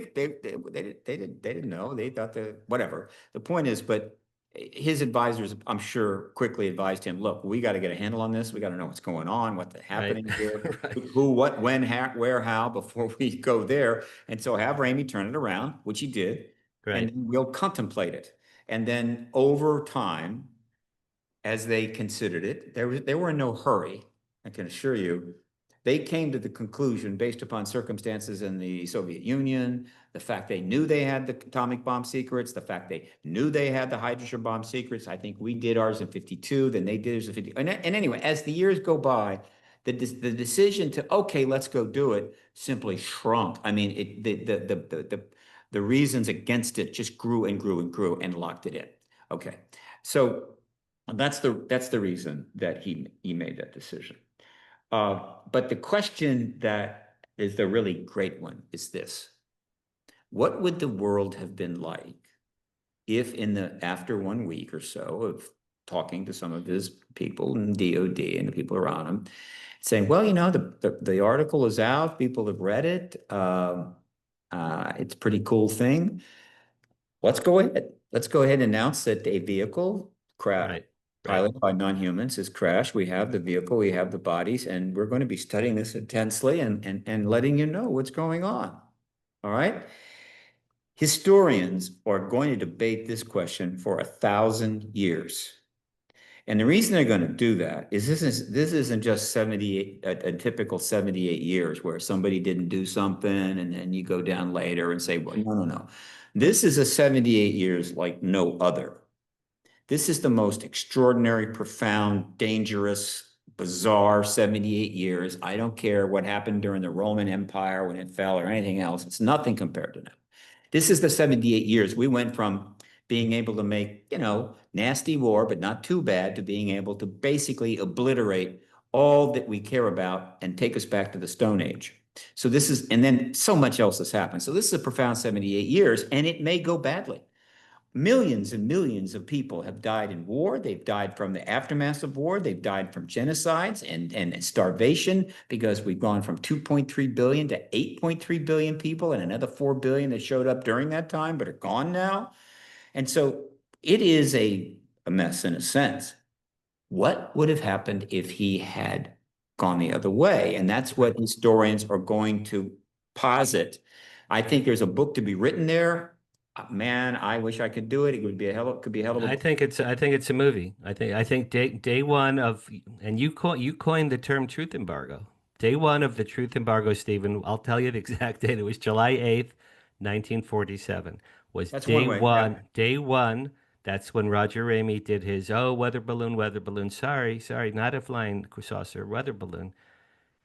Speaker 3: didn't know. They thought whatever. The point is, but his advisors, I'm sure, quickly advised him, look, we got to get a handle on this. We got to know what's going on, what's happening here,
Speaker 2: Right.
Speaker 3: who, what, when, where, how, before we go there. And so have Ramey turn it around, which he did,
Speaker 2: Right.
Speaker 3: and we'll contemplate it. And then over time, as they considered it, they were in no hurry, I can assure you. They came to the conclusion, based upon circumstances in the Soviet Union, the fact they knew they had the atomic bomb secrets, the fact they knew they had the hydrogen bomb secrets. I think we did ours in 52, then they did theirs in 50. And anyway, as the years go by, the decision to, okay, let's go do it, simply shrunk. I mean, the reasons against it just grew and grew and grew and locked it in. Okay, so that's the reason that he made that decision. But the question that is the really great one is this: what would the world have been like if, after 1 week or so of talking to some of his people in DOD and the people around him, saying, well, the article is out, people have read it, it's a pretty cool thing. Let's go ahead and announce that a vehicle
Speaker 2: Right.
Speaker 3: piloted by non-humans has crashed. We have the vehicle, we have the bodies, and we're going to be studying this intensely and letting you know what's going on. All right. Historians are going to debate this question for 1,000 years. And the reason they're going to do that is this isn't just 78, a typical 78 years where somebody didn't do something and then you go down later and say, well, no. This is a 78 years like no other. This is the most extraordinary, profound, dangerous, bizarre 78 years. I don't care what happened during the Roman Empire when it fell or anything else. It's nothing compared to now. This is the 78 years. We went from being able to make, nasty war, but not too bad, to being able to basically obliterate all that we care about and take us back to the Stone Age. So and then so much else has happened. So this is a profound 78 years, and it may go badly. Millions and millions of people have died in war. They've died from the aftermath of war. They've died from genocides and starvation, because we've gone from 2.3 billion to 8.3 billion people, and another 4 billion that showed up during that time but are gone now. And so it is a mess in a sense. What would have happened if he had gone the other way? And that's what historians are going to posit. I think there's a book to be written there. Man, I wish I could do it. It could be a hell of a
Speaker 2: I think it's a movie. I think day one of, and you coined the term truth embargo. Day one of the truth embargo, Stephen. I'll tell you the exact date. It was July 8th, 1947.
Speaker 3: That's
Speaker 2: day
Speaker 3: one way,
Speaker 2: one.
Speaker 3: yeah.
Speaker 2: Day one. That's when Roger Ramey did his weather balloon. Sorry, not a flying saucer, weather balloon.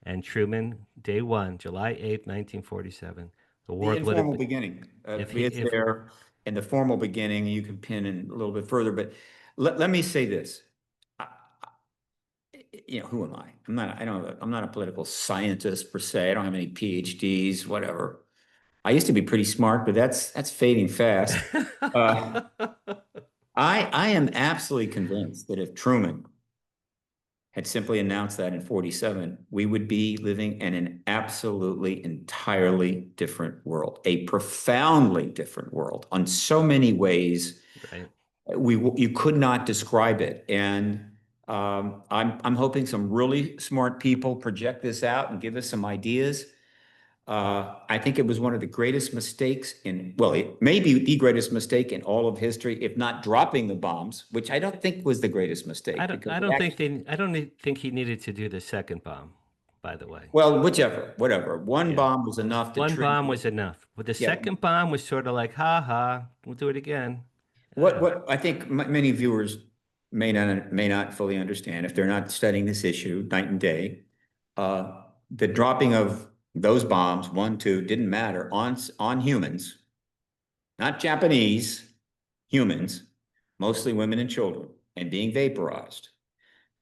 Speaker 2: And Truman, day one, July 8th, 1947. The
Speaker 3: The
Speaker 2: world would have
Speaker 3: informal
Speaker 2: been,
Speaker 3: beginning.
Speaker 2: if he
Speaker 3: It's
Speaker 2: if
Speaker 3: there in the formal beginning. You can pin in a little bit further, but let me say this. Who am I? I'm not a political scientist per se. I don't have any PhDs, whatever. I used to be pretty smart, but that's fading fast. Uh, I am absolutely convinced that if Truman had simply announced that in 47, we would be living in an absolutely entirely different world, a profoundly different world on so many ways.
Speaker 2: right.
Speaker 3: You could not describe it. And I'm hoping some really smart people project this out and give us some ideas. I think it was one of the greatest mistakes it may be the greatest mistake in all of history, if not dropping the bombs, which I don't think was the greatest mistake because
Speaker 2: I don't think he needed to do the second bomb, by the way.
Speaker 3: well, whatever. One
Speaker 2: Yeah.
Speaker 3: bomb was enough to
Speaker 2: One bomb
Speaker 3: trigger.
Speaker 2: was enough. But the
Speaker 3: Yeah.
Speaker 2: second bomb was sort of like, ha ha, we'll do it again.
Speaker 3: What I think many viewers may not fully understand if they're not studying this issue night and day, the dropping of those bombs, one, two, didn't matter on humans, not Japanese humans, mostly women and children, and being vaporized,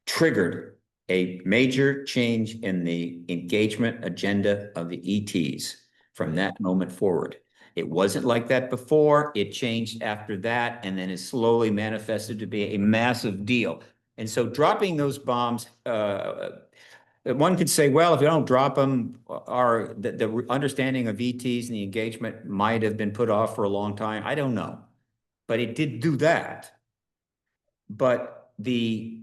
Speaker 3: triggered a major change in the engagement agenda of the ETs from that moment forward. It wasn't like that before. It changed after that, and then it slowly manifested to be a massive deal. And so dropping those bombs, one could say, well, if you don't drop them, the understanding of ETs and the engagement might have been put off for a long time. I don't know. But it did do that. But the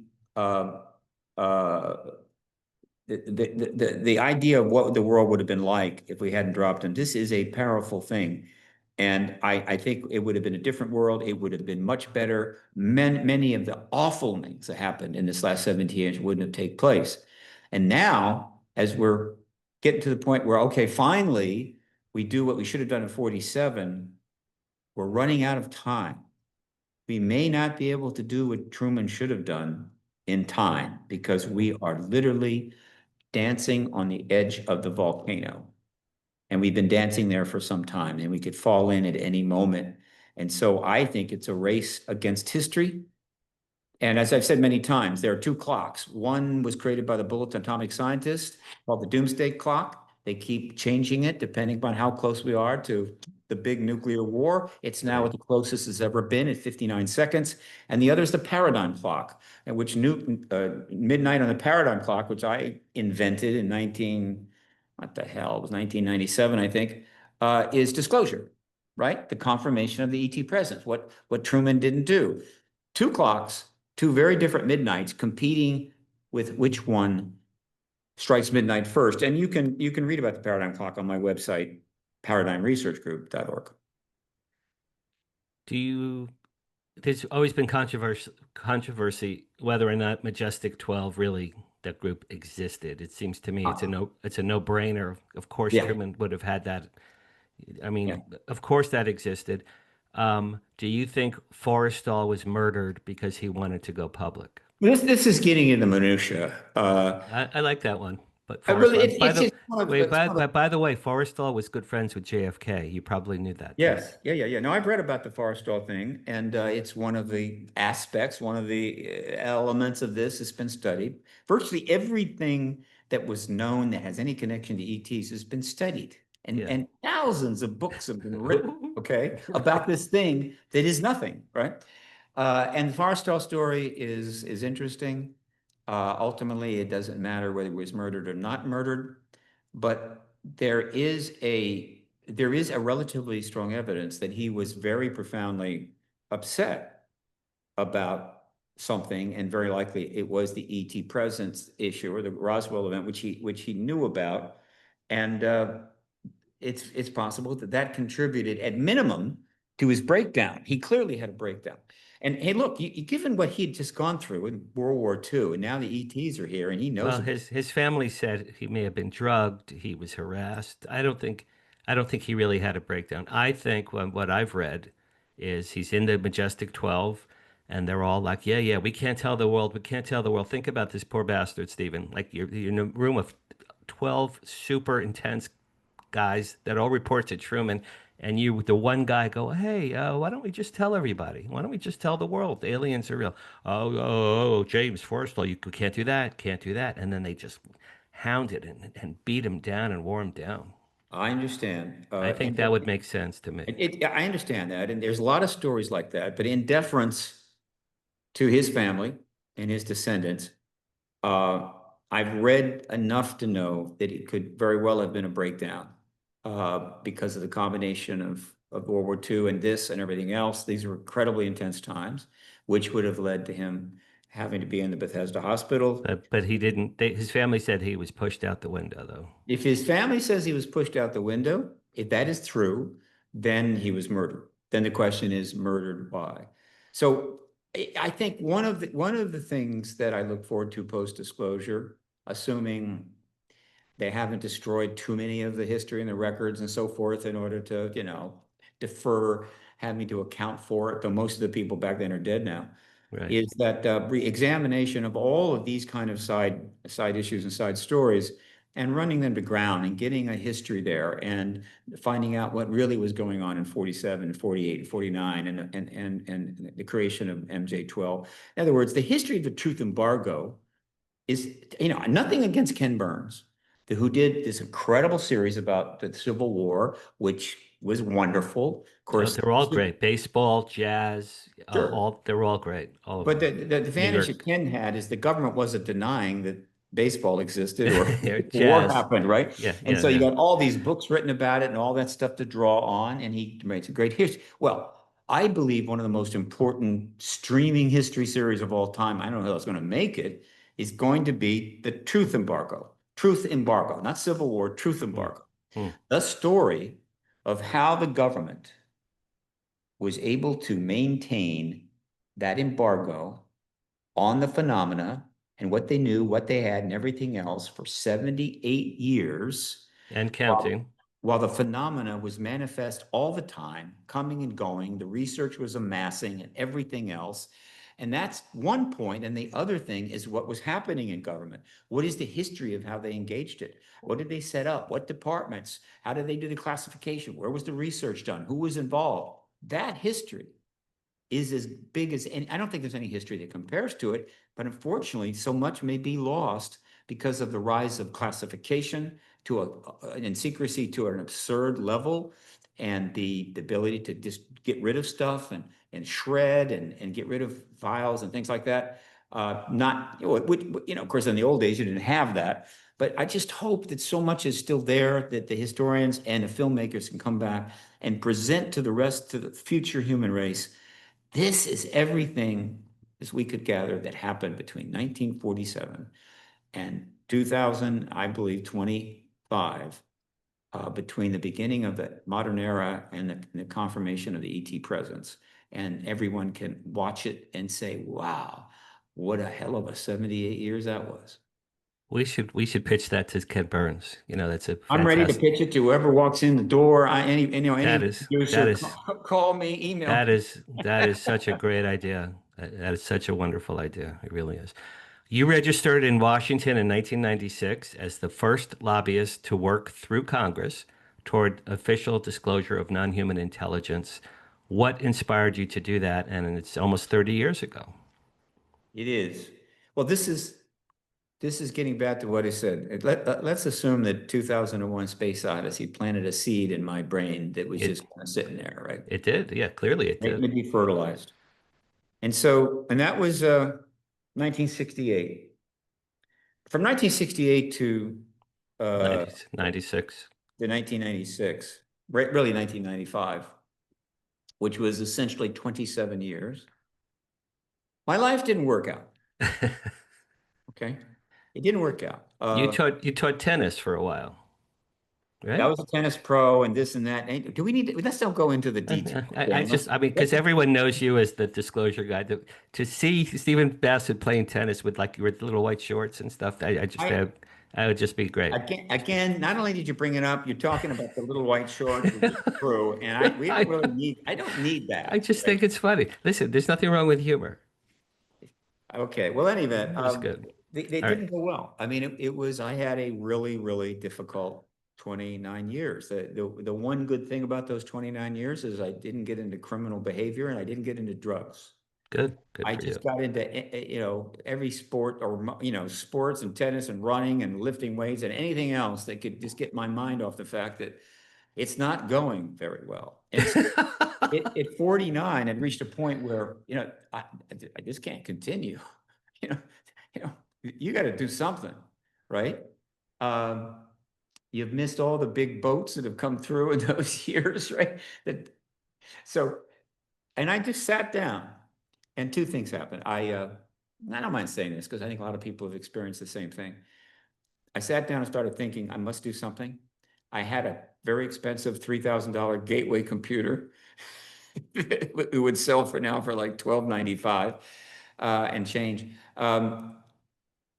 Speaker 3: idea of what the world would have been like if we hadn't dropped them, this is a powerful thing. And I think it would have been a different world. It would have been much better. Many of the awful things that happened in this last 17 years wouldn't have taken place. And now, as we're getting to the point where, okay, finally, we do what we should have done in 47, we're running out of time. We may not be able to do what Truman should have done in time because we are literally dancing on the edge of the volcano. And we've been dancing there for some time and we could fall in at any moment. And so I think it's a race against history. And as I've said many times, there are two clocks. One was created by the bulletin atomic scientists called the doomsday clock. They keep changing it depending upon how close we are to the big nuclear war. It's now at the closest it's ever been at 59 seconds. And the other is the paradigm clock, at which midnight on the paradigm clock, which I invented in what the hell, it was 1997, I think, is disclosure, right? The confirmation of the ET presence, what Truman didn't do. Two clocks, two very different midnights competing with which one strikes midnight first. And you can read about the paradigm clock on my website, paradigmresearchgroup.org.
Speaker 2: There's always been controversy whether or not Majestic 12 really, that group existed. It seems to me it's a no-brainer. Of course, Truman would have had that. I mean, of course that existed. Do you think Forrestal was murdered because he wanted to go public?
Speaker 3: This is getting into minutia.
Speaker 2: I like that one. But by the way, Forrestal was good friends with JFK. You probably knew that.
Speaker 3: Yes. Yeah. No, I've read about the Forrestal thing, and it's one of the aspects, one of the elements of this has been studied. Virtually everything that was known that has any connection to ETs has been studied. And thousands of books have been written, okay, about this thing that is nothing, right? And the Forrestal story is interesting. Ultimately, it doesn't matter whether he was murdered or not murdered, but there is a relatively strong evidence that he was very profoundly upset about something, and very likely it was the ET presence issue or the Roswell event, which he knew about, and it's possible that contributed at minimum to his breakdown. He clearly had a breakdown. And hey, look, given what he had just gone through in World War II, and now the ETs are here, and he knows.
Speaker 2: Well, his family said he may have been drugged. He was harassed. I don't think he really had a breakdown. I think what I've read is he's in the Majestic 12, and they're all like, yeah, we can't tell the world. We can't tell the world. Think about this poor bastard, Stephen. Like you're in a room of 12 super intense guys that all report to Truman, and you, the one guy, go, hey, why don't we just tell everybody? Why don't we just tell the world aliens are real? Oh, James Forrestal, you can't do that. And then they just hounded and beat him down and wore him down.
Speaker 3: I understand.
Speaker 2: I think that would make sense to me.
Speaker 3: I understand that, and there's a lot of stories like that. But in deference to his family and his descendants, I've read enough to know that it could very well have been a breakdown. Because of the combination of World War II and this and everything else. These were incredibly intense times, which would have led to him having to be in the Bethesda hospital.
Speaker 2: But he didn't. His family said he was pushed out the window, though.
Speaker 3: If his family says he was pushed out the window, if that is true, then he was murdered. Then the question is, murdered by? So I think one of the things that I look forward to post-disclosure, assuming they haven't destroyed too many of the history and the records and so forth in order to, defer having to account for it, though most of the people back then are dead now,
Speaker 2: Right.
Speaker 3: is that re-examination of all of these kind of side issues and side stories and running them to ground and getting a history there and finding out what really was going on in 47, 48, 49, and the creation of MJ-12. In other words, the history of the truth embargo is, nothing against Ken Burns, who did this incredible series about the Civil War, which was wonderful. Of course,
Speaker 2: they're all great. Baseball, jazz,
Speaker 3: sure.
Speaker 2: They're all great. All of
Speaker 3: But
Speaker 2: them.
Speaker 3: the advantage that Ken had is the government wasn't denying that baseball existed or war
Speaker 2: Jazz.
Speaker 3: happened, right?
Speaker 2: Yeah,
Speaker 3: And
Speaker 2: yeah,
Speaker 3: so you
Speaker 2: yeah.
Speaker 3: got all these books written about it and all that stuff to draw on, and he makes a great history. Well, I believe one of the most important streaming history series of all time, I don't know who's going to make it, is going to be the Truth Embargo. Truth Embargo, not Civil War, Truth Embargo. The story of how the government was able to maintain that embargo on the phenomena and what they knew, what they had, and everything else for 78 years.
Speaker 2: And counting.
Speaker 3: While the phenomena was manifest all the time, coming and going, the research was amassing and everything else. And that's one point. And the other thing is what was happening in government. What is the history of how they engaged it? What did they set up? What departments? How did they do the classification? Where was the research done? Who was involved? That history is as big as, and I don't think there's any history that compares to it, but unfortunately, so much may be lost because of the rise of classification and secrecy to an absurd level, and the ability to just get rid of stuff and shred and get rid of files and things like that. Of course, in the old days, you didn't have that. But I just hope that so much is still there that the historians and the filmmakers can come back and present to the future human race. This is everything, as we could gather, that happened between 1947 and 2000, I believe, 25, between the beginning of the modern era and the confirmation of the ET presence. And everyone can watch it and say, wow, what a hell of a 78 years that was.
Speaker 2: We should pitch that to Ken Burns. That's a fantastic.
Speaker 3: I'm ready to pitch it to whoever walks in the door. Any
Speaker 2: That is
Speaker 3: producer, call me, email.
Speaker 2: That is such a great idea. That is such a wonderful idea. It really is. You registered in Washington in 1996 as the first lobbyist to work through Congress toward official disclosure of non-human intelligence. What inspired you to do that? And it's almost 30 years ago.
Speaker 3: It is. Well, this is getting back to what I said. Let's assume that 2001 Space Odyssey planted a seed in my brain that was just kind of sitting there, right?
Speaker 2: It did. Yeah, clearly it did.
Speaker 3: It be fertilized. And that was 1968. From 1968 to
Speaker 2: 96.
Speaker 3: To 1996, really 1995, which was essentially 27 years. My life didn't work out. Okay. It didn't work out.
Speaker 2: You taught tennis for a while, right?
Speaker 3: I was a tennis pro and this and that. Do we need to, let's don't go into the details.
Speaker 2: Because everyone knows you as the disclosure guy. To see Steven Bassett playing tennis with your little white shorts and stuff, that would just be great.
Speaker 3: Again, not only did you bring it up, you're talking about the little white shorts, which is true, and I don't need that.
Speaker 2: I just think it's funny. Listen, there's nothing wrong with humor.
Speaker 3: Okay, well, anyway,
Speaker 2: It was good.
Speaker 3: They didn't go well. I mean, I had a really, really difficult 29 years. The one good thing about those 29 years is I didn't get into criminal behavior and I didn't get into drugs.
Speaker 2: Good
Speaker 3: I just got into, every sport or, sports and tennis and running and lifting weights and anything else that could just get my mind off the fact that it's not going very well. And at 49, I'd reached a point where, I just can't continue. You got to do something, right? You've missed all the big boats that have come through in those years, right? And I just sat down, and two things happened. I I don't mind saying this because I think a lot of people have experienced the same thing. I sat down and started thinking, I must do something. I had a very expensive $3,000 Gateway computer. It would sell for now for like $12.95 and change. And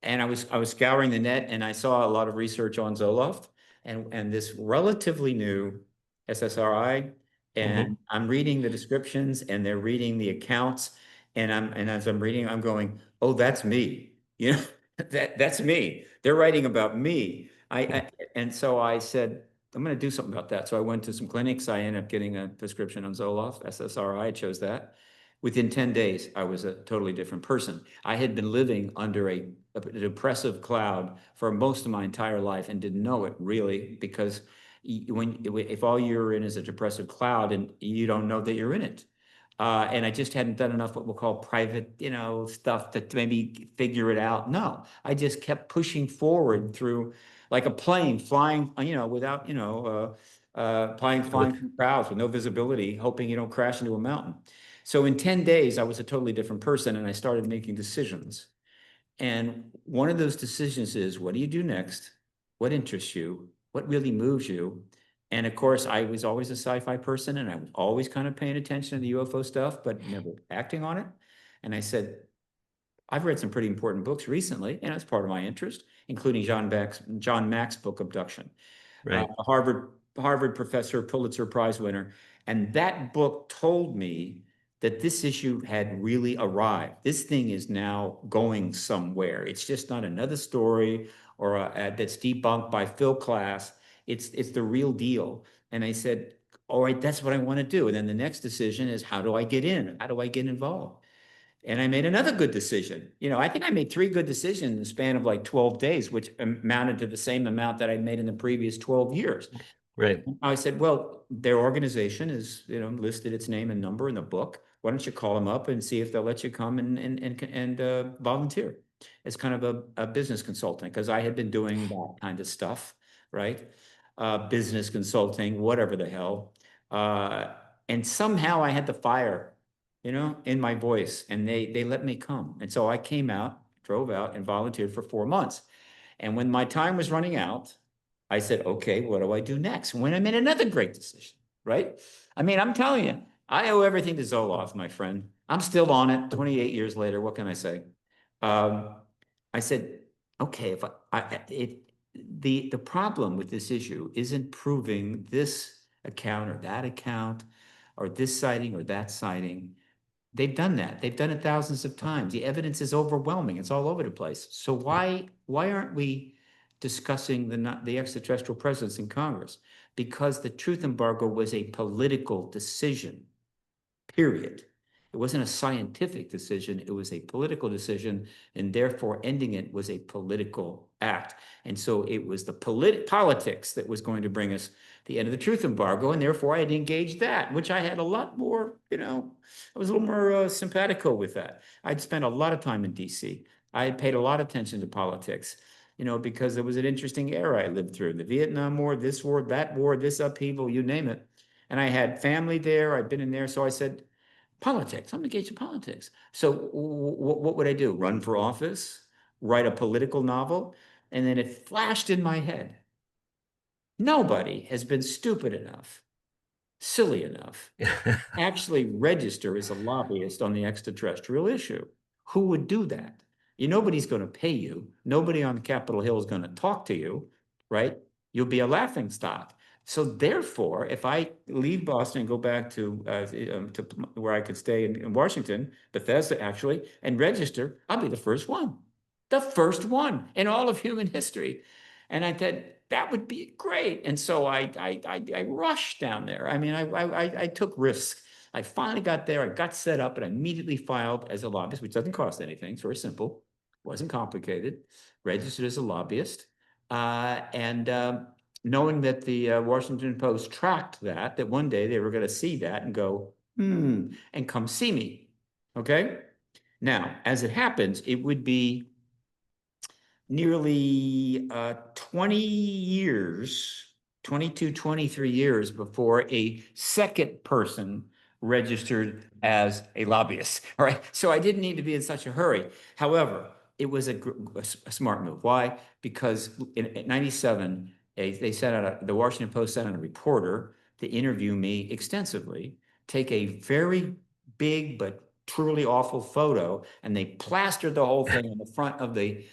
Speaker 3: I was scouring the net, and I saw a lot of research on Zoloft and this relatively new SSRI.
Speaker 2: Hmm.
Speaker 3: And I'm reading the descriptions, and they're reading the accounts, and as I'm reading, I'm going, "Oh, that's me." You know, that's me. They're writing about me. And so I said, I'm going to do something about that. So I went to some clinics. I ended up getting a prescription on Zoloft, SSRI. I chose that. Within 10 days, I was a totally different person. I had been living under a depressive cloud for most of my entire life and didn't know it really, because if all you're in is a depressive cloud and you don't know that you're in it. And I just hadn't done enough what we'll call private, stuff to maybe figure it out. No, I just kept pushing forward through like a plane flying, without, flying through clouds with no visibility, hoping you don't crash into a mountain. So in 10 days, I was a totally different person, and I started making decisions. And one of those decisions is, what do you do next? What interests you? What really moves you? And of course, I was always a sci-fi person, and I was always kind of paying attention to the UFO stuff, but never acting on it. And I said, I've read some pretty important books recently, and it's part of my interest, including John Mack's book, Abduction,
Speaker 2: Right.
Speaker 3: a Harvard professor, Pulitzer Prize winner. And that book told me that this issue had really arrived. This thing is now going somewhere. It's just not another story or that's debunked by Phil Klass. It's the real deal. And I said, all right, that's what I want to do. And then the next decision is, how do I get in? How do I get involved? And I made another good decision. I think I made three good decisions in the span of like 12 days, which amounted to the same amount that I made in the previous 12 years.
Speaker 2: Right.
Speaker 3: I said, well, their organization is, listed its name and number in the book. Why don't you call them up and see if they'll let you come and volunteer as kind of a business consultant? Because I had been doing that kind of stuff, right? Business consulting, whatever the hell. And somehow I had the fire, in my voice, and they let me come. And so I came out, drove out, and volunteered for 4 months. And when my time was running out, I said, okay, what do I do next? When I made another great decision, right? I mean, I'm telling you, I owe everything to Zoloft, my friend. I'm still on it 28 years later. What can I say? Um, I said, okay, if the problem with this issue isn't proving this account or that account or this sighting or that sighting. They've done that. They've done it thousands of times. The evidence is overwhelming. It's all over the place. So why aren't we discussing the extraterrestrial presence in Congress? Because the truth embargo was a political decision, period. It wasn't a scientific decision. It was a political decision, and therefore ending it was a political act. And so it was the politics that was going to bring us the end of the truth embargo, and therefore I had engaged that, which I had a lot more, I was a little more simpatico with that. I'd spent a lot of time in DC. I had paid a lot of attention to politics, because it was an interesting era I lived through. The Vietnam War, this war, that war, this upheaval, you name it. And I had family there. I'd been in there. So I said, politics. I'm engaged in politics. So what would I do? Run for office? Write a political novel? And then it flashed in my head. Nobody has been stupid enough, silly enough, actually register as a lobbyist on the extraterrestrial issue. Who would do that? Nobody's going to pay you. Nobody on Capitol Hill is going to talk to you, right? You'll be a laughing stock. So therefore, if I leave Boston and go back to where I could stay in Washington, Bethesda actually, and register, I'll be the first one in all of human history. And I said, that would be great. And so I rushed down there. I mean, I took risks. I finally got there. I got set up and I immediately filed as a lobbyist, which doesn't cost anything. It's very simple. Wasn't complicated. Registered as a lobbyist. And knowing that the Washington Post tracked that one day they were going to see that and go, and come see me. Okay. Now, as it happens, it would be nearly 20 years, 22, 23 years before a second person registered as a lobbyist. All right. So I didn't need to be in such a hurry. However, it was a smart move. Why? Because in 97, they sent out the Washington Post sent out a reporter to interview me extensively, take a very big but truly awful photo, and they plastered the whole thing on the front of the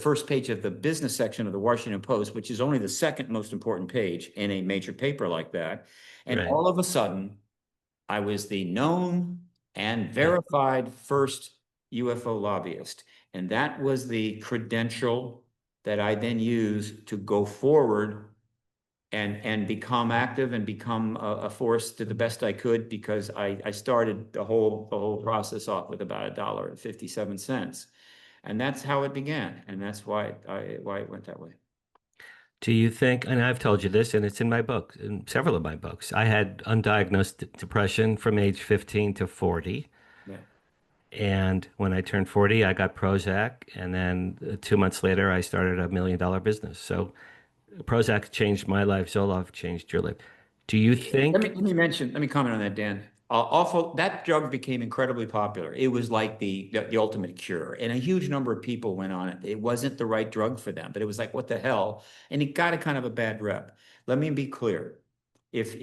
Speaker 3: first page of the business section of the Washington Post, which is only the second most important page in a major paper like that. And
Speaker 2: Right.
Speaker 3: all of a sudden, I was the known and verified first UFO lobbyist. And that was the credential that I then used to go forward and become active and become a force to the best I could, because I started the whole process off with about $1.57. And that's how it began. And that's why it went that way.
Speaker 2: Do you think, and I've told you this, and it's in my book, in several of my books, I had undiagnosed depression from age 15 to 40.
Speaker 3: Yeah.
Speaker 2: And when I turned 40, I got Prozac. And then 2 months later, I started a $1 million business. So Prozac changed my life. Zoloft changed your life. Do you think?
Speaker 3: Let me comment on that, Dan. That drug became incredibly popular. It was like the ultimate cure, and a huge number of people went on it. It wasn't the right drug for them, but it was like, what the hell? And it got a kind of a bad rep. Let me be clear. If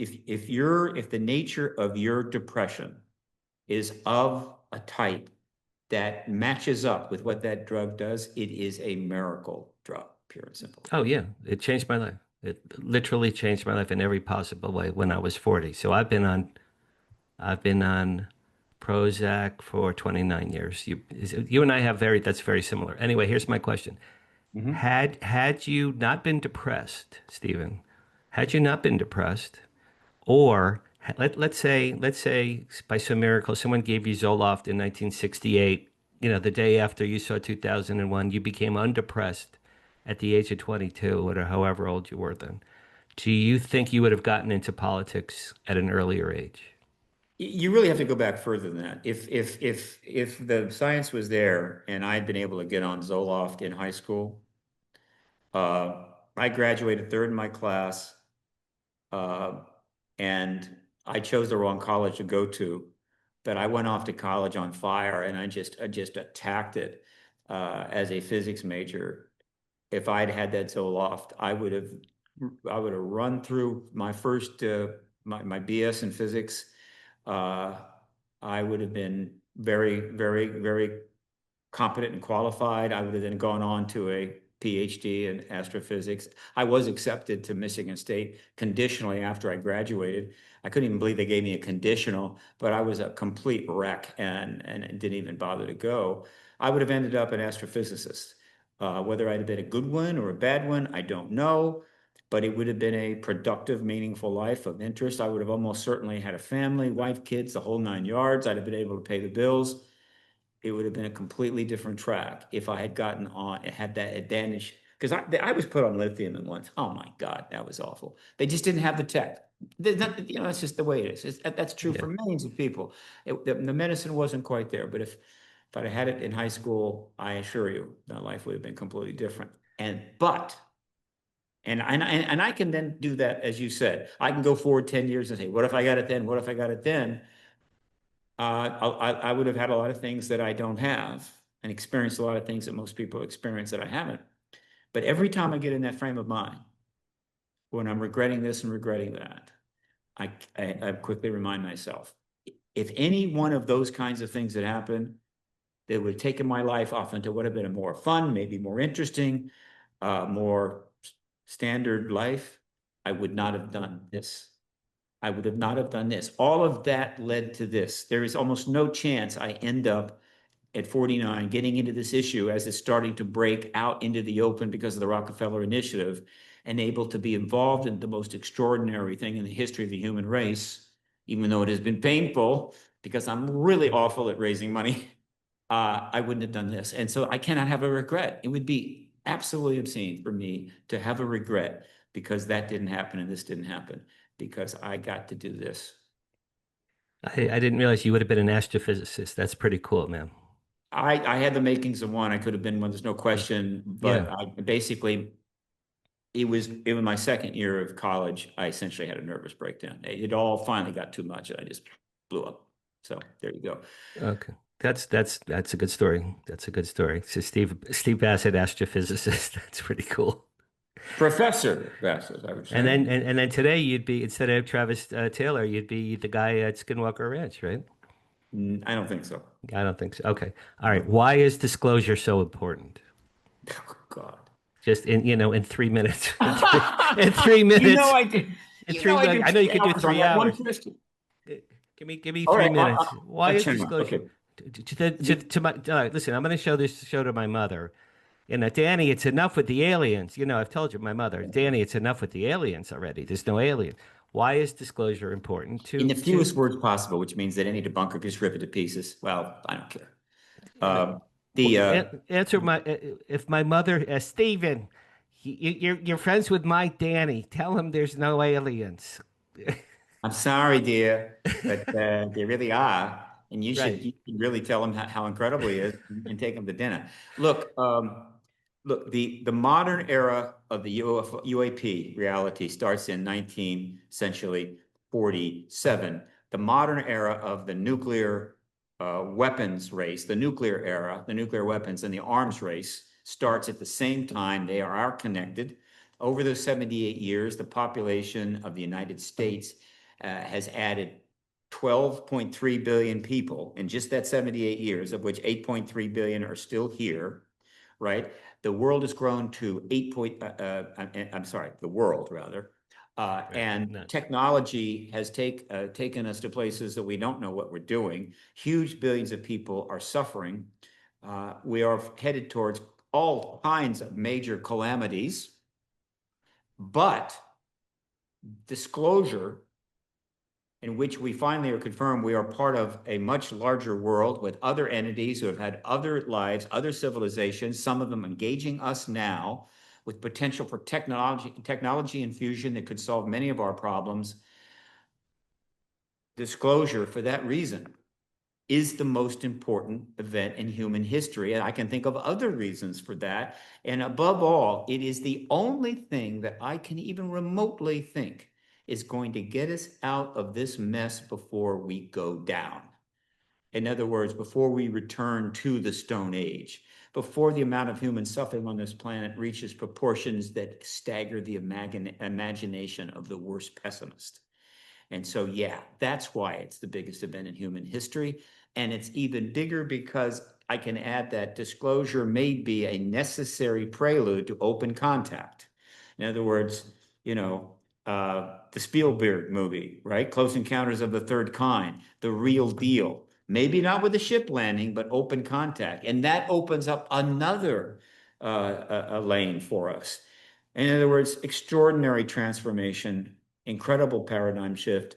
Speaker 3: the nature of your depression is of a type that matches up with what that drug does, it is a miracle drug, pure and simple.
Speaker 2: Oh, yeah, it changed my life. It literally changed my life in every possible way when I was 40. So I've been on Prozac for 29 years. You and I have that's very similar. Anyway, here's my question.
Speaker 3: Mhm.
Speaker 2: Had you not been depressed, Stephen, had you not been depressed, or let's say by some miracle someone gave you Zoloft in 1968, the day after you saw 2001, you became undepressed at the age of 22, or however old you were then. Do you think you would have gotten into politics at an earlier age?
Speaker 3: You really have to go back further than that. If the science was there and I'd been able to get on Zoloft in high school, I graduated third in my class, uh, and I chose the wrong college to go to, but I went off to college on fire, and I just attacked it as a physics major. If I'd had that Zoloft, I would have run through my first my BS in physics. uh, I would have been very, very, very competent and qualified. I would have then gone on to a PhD in astrophysics. I was accepted to Michigan State conditionally after I graduated. I couldn't even believe they gave me a conditional, but I was a complete wreck and didn't even bother to go. I would have ended up an astrophysicist. Whether I'd have been a good one or a bad one, I don't know, but it would have been a productive, meaningful life of interest. I would have almost certainly had a family, wife, kids, the whole nine yards. I'd have been able to pay the bills. It would have been a completely different track if I had gotten on and had that advantage. Because I was put on lithium at once. Oh my God, that was awful. They just didn't have the tech. That's just the way it is. That's true
Speaker 2: Yeah.
Speaker 3: for millions of people. The medicine wasn't quite there, but if I'd had it in high school, I assure you, my life would have been completely different. And I can then do that, as you said. I can go forward 10 years and say, what if I got it then? What if I got it then? I would have had a lot of things that I don't have, and experienced a lot of things that most people experience that I haven't. But every time I get in that frame of mind, when I'm regretting this and regretting that, I quickly remind myself, if any one of those kinds of things had happened, that would have taken my life off into what would have been a more fun, maybe more interesting, more standard life, I would not have done this. I would have not have done this. All of that led to this. There is almost no chance I end up at 49 getting into this issue as it's starting to break out into the open because of the Rockefeller Initiative, and able to be involved in the most extraordinary thing in the history of the human race, even though it has been painful because I'm really awful at raising money. I wouldn't have done this. And so I cannot have a regret. It would be absolutely obscene for me to have a regret because that didn't happen and this didn't happen, because I got to do this.
Speaker 2: I didn't realize you would have been an astrophysicist. That's pretty cool, man.
Speaker 3: I had the makings of one. I could have been one, there's no
Speaker 2: Yeah.
Speaker 3: question.
Speaker 2: Yeah.
Speaker 3: But I basically, it was my second year of college. I essentially had a nervous breakdown. It all finally got too much. I just blew up. So there you go.
Speaker 2: Okay. That's a good story. That's a good story. So Steve Bassett, astrophysicist. That's pretty cool.
Speaker 3: Professor Bassett, I would
Speaker 2: And
Speaker 3: say.
Speaker 2: then and then today you'd be, instead of Travis Taylor, you'd be the guy at Skinwalker Ranch, right?
Speaker 3: I don't think so.
Speaker 2: I don't think so. Okay. All right.
Speaker 3: No.
Speaker 2: Why is disclosure so important?
Speaker 3: Oh, God.
Speaker 2: Just in 3 minutes. In 3 minutes.
Speaker 3: I could,
Speaker 2: In three
Speaker 3: I
Speaker 2: minutes.
Speaker 3: could
Speaker 2: I know you
Speaker 3: spend
Speaker 2: could do
Speaker 3: hours on
Speaker 2: three
Speaker 3: that one
Speaker 2: hours.
Speaker 3: question.
Speaker 2: Give me
Speaker 3: All
Speaker 2: three
Speaker 3: right,
Speaker 2: minutes. Why
Speaker 3: I'll
Speaker 2: is
Speaker 3: turn it on.
Speaker 2: disclosure?
Speaker 3: Okay.
Speaker 2: To my listen, I'm going to show this show to my mother. Danny, it's enough with the aliens. I've told you, my mother, Danny, it's enough with the aliens already. There's no alien. Why is disclosure important
Speaker 3: In
Speaker 2: to
Speaker 3: the fewest words possible, which means that any debunker just rip it to pieces. Well, I don't care.
Speaker 2: you know,
Speaker 3: The
Speaker 2: answer my if my mother, Steven, you're friends with my Danny. Tell him there's no aliens.
Speaker 3: I'm sorry, dear, but they really are, and
Speaker 2: Right.
Speaker 3: you should really tell him how incredible he is and take him to dinner. Look, the modern era of the UAP reality starts in 19 essentially 47. The modern era of the nuclear weapons race, the nuclear era, the nuclear weapons and the arms race starts at the same time. They are connected. Over those 78 years, the population of the United States has added 12.3 billion people in just that 78 years, of which 8.3 billion are still here, right? The world has grown to the world rather. And
Speaker 2: No.
Speaker 3: technology has taken us to places that we don't know what we're doing. Huge billions of people are suffering. We are headed towards all kinds of major calamities, but disclosure in which we finally are confirmed we are part of a much larger world with other entities who have had other lives, other civilizations, some of them engaging us now with potential for technology infusion that could solve many of our problems. Disclosure, for that reason, is the most important event in human history. And I can think of other reasons for that. And above all, it is the only thing that I can even remotely think is going to get us out of this mess before we go down. In other words, before we return to the Stone Age, before the amount of human suffering on this planet reaches proportions that stagger the imagination of the worst pessimist. And so, yeah, that's why it's the biggest event in human history. And it's even bigger because I can add that disclosure may be a necessary prelude to open contact. In other words, the Spielberg movie, right? Close Encounters of the Third Kind, The Real Deal. Maybe not with a ship landing, but open contact. And that opens up another a lane for us. In other words, extraordinary transformation, incredible paradigm shift,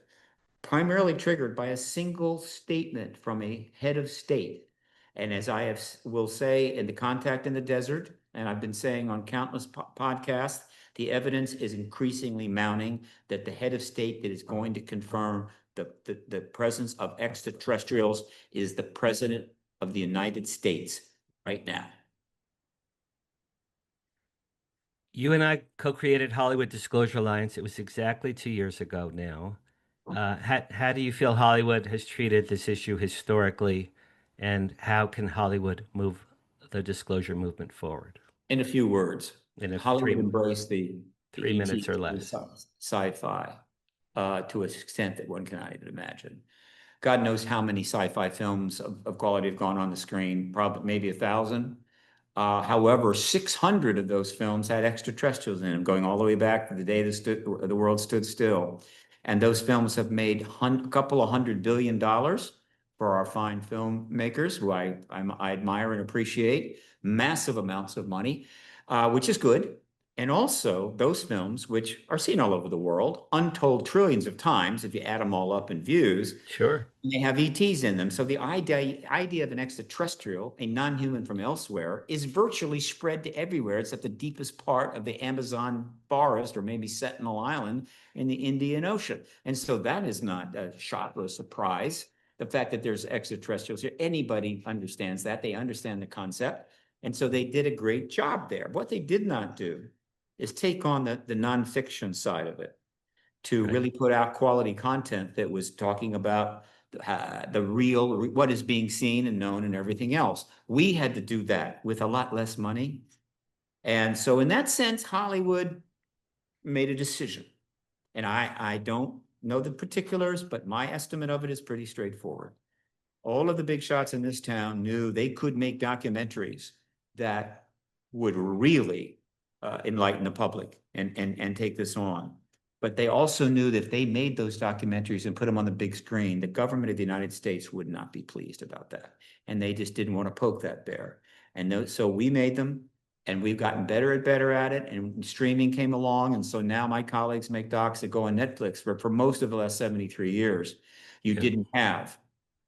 Speaker 3: primarily triggered by a single statement from a head of state. And as will say in The Contact in the Desert, and I've been saying on countless podcasts, the evidence is increasingly mounting that the head of state that is going to confirm the presence of extraterrestrials is the President of the United States right now.
Speaker 2: You and I co-created Hollywood Disclosure Alliance. It was exactly 2 years ago now. How do you feel Hollywood has treated this issue historically, and how can Hollywood move the disclosure movement forward?
Speaker 3: In a few words,
Speaker 2: In a
Speaker 3: Hollywood
Speaker 2: three
Speaker 3: embraced the
Speaker 2: 3 minutes or
Speaker 3: ET
Speaker 2: less.
Speaker 3: sci-fi to an extent that one cannot even imagine. God knows how many sci-fi films of quality have gone on the screen, probably maybe 1,000. However, 600 of those films had extraterrestrials in them, going all the way back to the day the world stood still. And those films have made a couple of $100 billion for our fine filmmakers, who I admire and appreciate, massive amounts of money, which is good. And also those films, which are seen all over the world, untold trillions of times, if you add them all up in views,
Speaker 2: Sure.
Speaker 3: they have ETs in them. So the idea of an extraterrestrial, a non-human from elsewhere, is virtually spread to everywhere except the deepest part of the Amazon forest, or maybe Sentinel Island in the Indian Ocean. And so that is not a shock or a surprise. The fact that there's extraterrestrials here, anybody understands that. They understand the concept. And so they did a great job there. What they did not do is take on the nonfiction side of it, to
Speaker 2: Right.
Speaker 3: really put out quality content that was talking about the real, what is being seen and known and everything else. We had to do that with a lot less money. And so in that sense, Hollywood made a decision. And I don't know the particulars, but my estimate of it is pretty straightforward. All of the big shots in this town knew they could make documentaries that would really enlighten the public and take this on. But they also knew that if they made those documentaries and put them on the big screen, the government of the United States would not be pleased about that. And they just didn't want to poke that bear. And so we made them, and we've gotten better and better at it. And streaming came along. And so now my colleagues make docs that go on Netflix, where for most of the last 73 years, you didn't have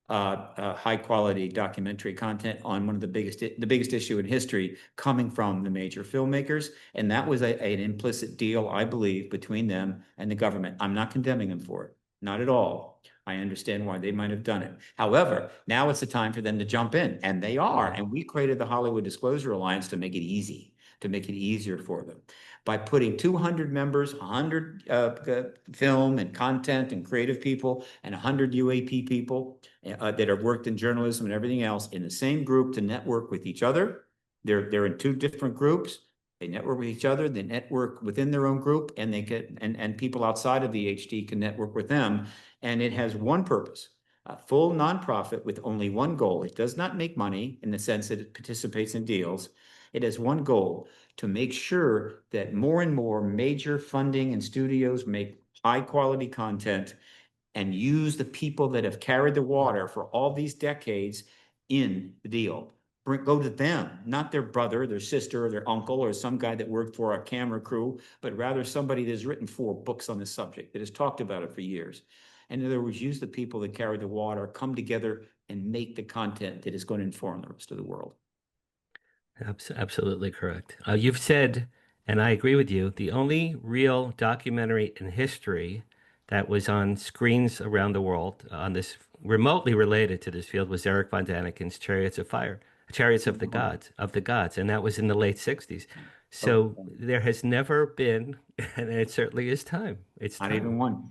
Speaker 3: high quality documentary content on one of the biggest issue in history coming from the major filmmakers. And that was an implicit deal, I believe, between them and the government. I'm not condemning them for it, not at all. I understand why they might have done it. However, now it's the time for them to jump in, and they are. And we created the Hollywood Disclosure Alliance to make it easy, to make it easier for them, by putting 200 members, 100 film and content and creative people, and 100 UAP people that have worked in journalism and everything else in the same group to network with each other. They're in two different groups. They network with each other, they network within their own group, and they get and people outside of the HD can network with them. And it has one purpose, a full nonprofit with only one goal. It does not make money in the sense that it participates in deals. It has one goal, to make sure that more and more major funding and studios make high quality content and use the people that have carried the water for all these decades in the deal. Go to them, not their brother, their sister, or their uncle, or some guy that worked for a camera crew, but rather somebody that has written 4 books on the subject, that has talked about it for years. In other words, use the people that carry the water, come together and make the content that is going to inform the rest of the world.
Speaker 2: Absolutely correct. You've said, and I agree with you, the only real documentary in history that was on screens around the world on this remotely related to this field was Eric von Daniken's Chariots of Fire, Chariots of the Gods, and that was in the late 60s. So there has never been, and it certainly is time. It's
Speaker 3: not
Speaker 2: time.
Speaker 3: Even one.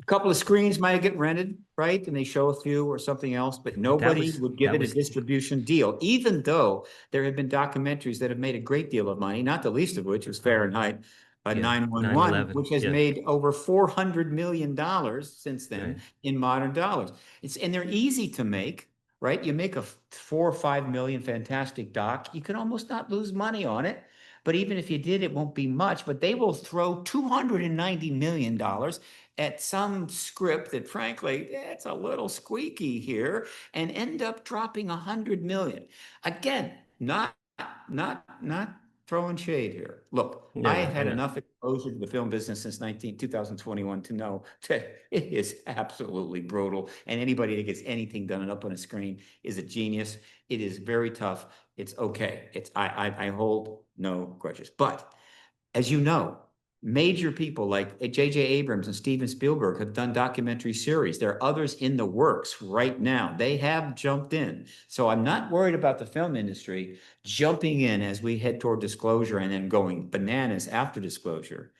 Speaker 3: A couple of screens might get rented, right? And they show a few or something else, but nobody would give it a distribution deal, even though there have been documentaries that have made a great deal of money, not the least of which was Fahrenheit 9/11, which has made over $400 million since then in modern dollars. And they're easy to make, right? You make a 4 or 5 million fantastic doc, you can almost not lose money on it. But even if you did, it won't be much. But they will throw $290 million at some script that, frankly, it's a little squeaky here, and end up dropping 100 million. Again, not throwing shade here. Look, I have had enough exposure to the film business since 2021 to know that it is absolutely brutal. And anybody that gets anything done up on a screen is a genius. It is very tough. It's okay. I hold no grudges. But as you know, major people like J.J. Abrams and Steven Spielberg have done documentary series. There are others in the works right now. They have jumped in. So I'm not worried about the film industry jumping in as we head toward disclosure and then going bananas after disclosure.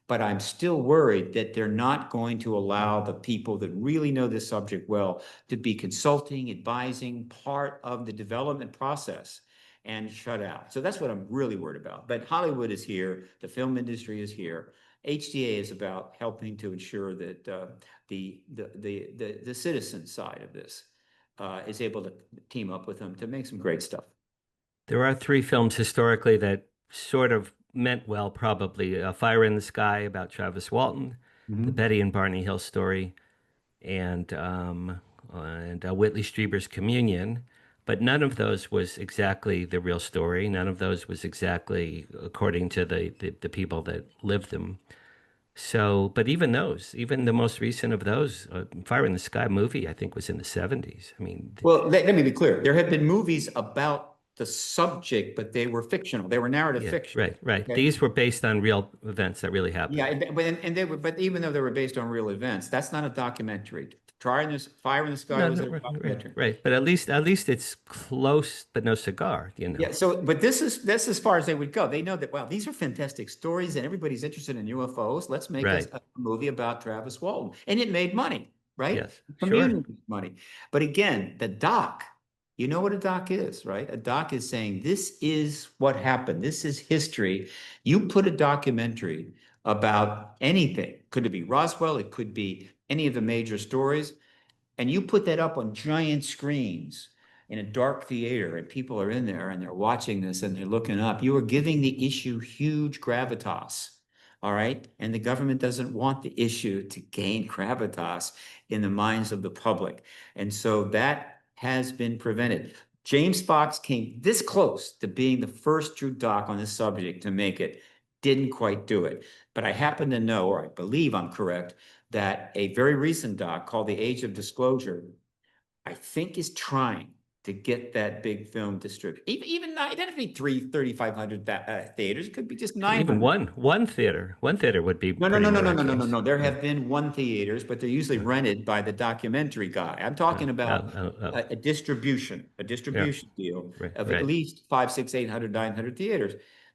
Speaker 3: But I'm still worried that they're not going to allow the people that really know this subject well to be consulting, advising, part of the development process, and shut out. So that's what I'm really worried about. But Hollywood is here. The film industry is here. HDA is about helping to ensure that the citizen side of this is able to team up with them to make some great stuff.
Speaker 2: There are 3 films historically that sort of meant well, probably. Fire in the Sky about Travis Walton, the Betty and Barney Hill story, and Whitley Strieber's Communion. But none of those was exactly the real story. None of those was exactly according to the people that lived them. So, but even those, even the most recent of those, Fire in the Sky movie, I think was in the 70s. I mean,
Speaker 3: well, let me be clear. There have been movies about the subject, but they were fictional. They were narrative fiction.
Speaker 2: Right. Okay? These were based on real events that really happened.
Speaker 3: Yeah, but even though they were based on real events, that's not a documentary. Fire in the Sky was a documentary.
Speaker 2: Right. But at least it's close, but no cigar, you know.
Speaker 3: Yeah. So, but this is as far as they would go. They know that, wow, these are fantastic stories, and everybody's interested in UFOs. Let's make a movie about Travis Walton, and it made money. right?
Speaker 2: Yes, sure.
Speaker 3: Community money. But again, the doc, you know what a doc is, right? A doc is saying this is what happened. This is history. You put a documentary about anything. Could it be Roswell? It could be any of the major stories. And you put that up on giant screens in a dark theater, and people are in there and they're watching this and they're looking up. You are giving the issue huge gravitas. All right. And the government doesn't want the issue to gain gravitas in the minds of the public. And so that has been prevented. James Fox came this close to being the first true doc on this subject to make it, didn't quite do it. But I happen to know, or I believe I'm correct, that a very recent doc called The Age of Disclosure, I think is trying to get that big film distributed. Even not, it doesn't have to be 3,500 theaters. It could be just
Speaker 2: Even
Speaker 3: 900.
Speaker 2: one theater would be
Speaker 3: No, no,
Speaker 2: pretty
Speaker 3: no, no, no, no, no, no,
Speaker 2: miraculous.
Speaker 3: no. There
Speaker 2: Yeah.
Speaker 3: have been one theaters, but they're usually rented by the documentary guy. I'm talking about
Speaker 2: Oh.
Speaker 3: a distribution,
Speaker 2: Yeah.
Speaker 3: deal
Speaker 2: Right.
Speaker 3: of at
Speaker 2: Right.
Speaker 3: least 5, 6, 800, 900 theaters.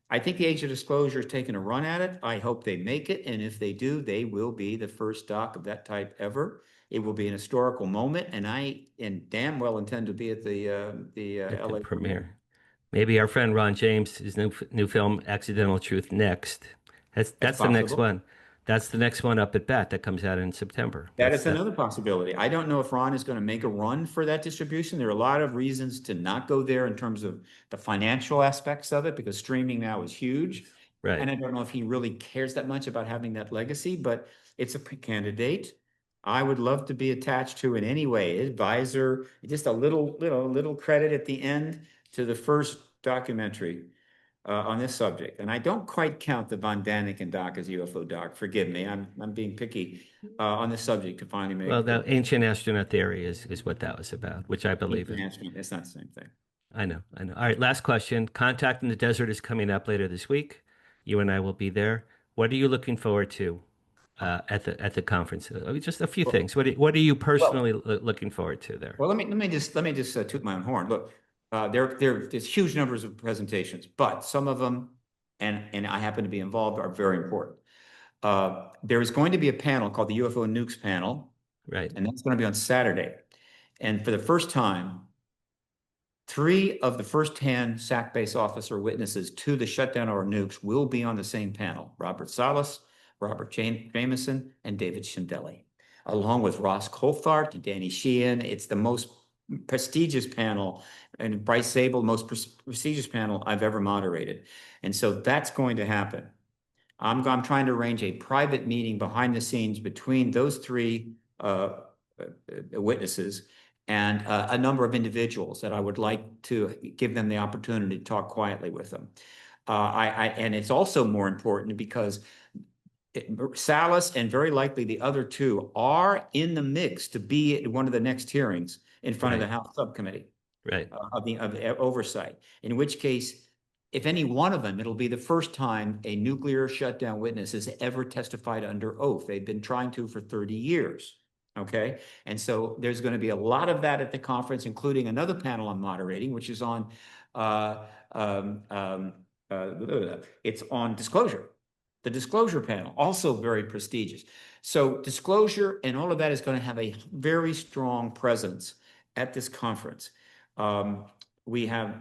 Speaker 3: I think the Age of Disclosure is taking a run at it. I hope they make it, and if they do, they will be the first doc of that type ever. It will be an historical moment, and I damn well intend to be at the
Speaker 2: At the
Speaker 3: LA premiere.
Speaker 2: premiere. Maybe our friend Ron James, his new film, Accidental Truth, next.
Speaker 3: That's
Speaker 2: That's the next
Speaker 3: possible.
Speaker 2: one. That's the next one up at bat that comes out in September.
Speaker 3: That
Speaker 2: That's
Speaker 3: is
Speaker 2: the
Speaker 3: another possibility. I don't know if Ron is going to make a run for that distribution. There are a lot of reasons to not go there in terms of the financial aspects of it, because streaming now is huge.
Speaker 2: right.
Speaker 3: And I don't know if he really cares that much about having that legacy, but it's a candidate. I would love to be attached to in any way, advisor, just a little credit at the end to the first documentary on this subject. And I don't quite count the Von Daniken doc as UFO doc. Forgive me, I'm being picky on this subject to finally
Speaker 2: Well,
Speaker 3: make
Speaker 2: the
Speaker 3: the
Speaker 2: ancient astronaut theory is what that was about, which I believe in.
Speaker 3: international. It's not the same thing.
Speaker 2: I know, I know. All right, last question. Contact in the Desert is coming up later this week. You and I will be there. What are you looking forward to at the conference? Just a few
Speaker 3: Well,
Speaker 2: things. What are you
Speaker 3: well,
Speaker 2: personally looking forward to there?
Speaker 3: well, let me just toot my own horn. Look, there's huge numbers of presentations, but some of them, and I happen to be involved, are very important. There is going to be a panel called the UFO Nukes panel,
Speaker 2: Right,
Speaker 3: and that's going to be on Saturday. And for the first time, 3 of the first-hand SAC base officer witnesses to the shutdown of our nukes will be on the same panel: Robert Salas, Robert Jameson, and David Shindeli, along with Ross Coulthart and Danny Sheehan. It's the most prestigious panel, and Bryce Zabel, most prestigious panel I've ever moderated. And so that's going to happen. I'm trying to arrange a private meeting behind the scenes between those 3 witnesses and a number of individuals that I would like to give them the opportunity to talk quietly with them. And it's also more important because Salas and very likely the other 2 are in the mix to be at one of the next hearings in front of the
Speaker 2: right,
Speaker 3: House Subcommittee
Speaker 2: right.
Speaker 3: of the oversight. In which case, if any one of them, it'll be the first time a nuclear shutdown witness has ever testified under oath. They've been trying to for 30 years. Okay. And so there's going to be a lot of that at the conference, including another panel I'm moderating, which is on, it's on disclosure. The disclosure panel, also very prestigious. So disclosure and all of that is going to have a very strong presence at this conference. We have,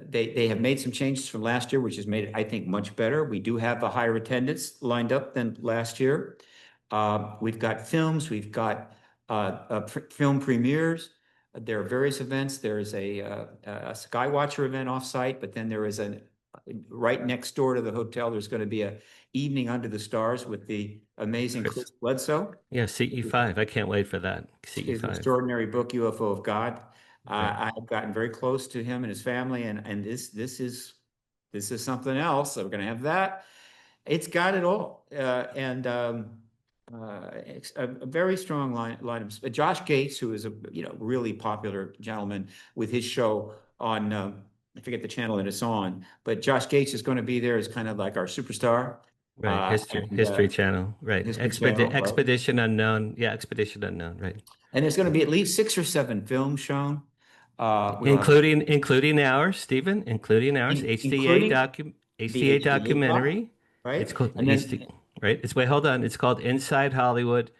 Speaker 3: they have made some changes from last year, which has made it, I think, much better. We do have a higher attendance lined up than last year. We've got films, we've got film premieres. There are various events. There is a Skywatcher event offsite, but then there is right next door to the hotel, there's going to be a evening under the stars with the amazing
Speaker 2: Chris.
Speaker 3: Chris Bledsoe.
Speaker 2: Yeah, CE5. I can't wait for that.
Speaker 3: His
Speaker 2: CE5.
Speaker 3: extraordinary book, UFO of God.
Speaker 2: Right.
Speaker 3: I've gotten very close to him and his family, and this is something else. So we're going to have that. It's got it all, and it's a very strong line of Josh Gates, who is a really popular gentleman with his show on I forget the channel that it's on, but Josh Gates is going to be there as kind of like our superstar.
Speaker 2: Right.
Speaker 3: And,
Speaker 2: History Channel. Right.
Speaker 3: History Channel, right?
Speaker 2: Expedition Unknown. Yeah, Expedition Unknown. Right.
Speaker 3: And there's going to be at least 6 or 7 films shown. We'll have
Speaker 2: Including ours, Stephen, including ours,
Speaker 3: including the
Speaker 2: HDA
Speaker 3: HDA doc,
Speaker 2: documentary. It's
Speaker 3: right?
Speaker 2: called
Speaker 3: And then
Speaker 2: right. Hold on. It's called Inside Hollywood.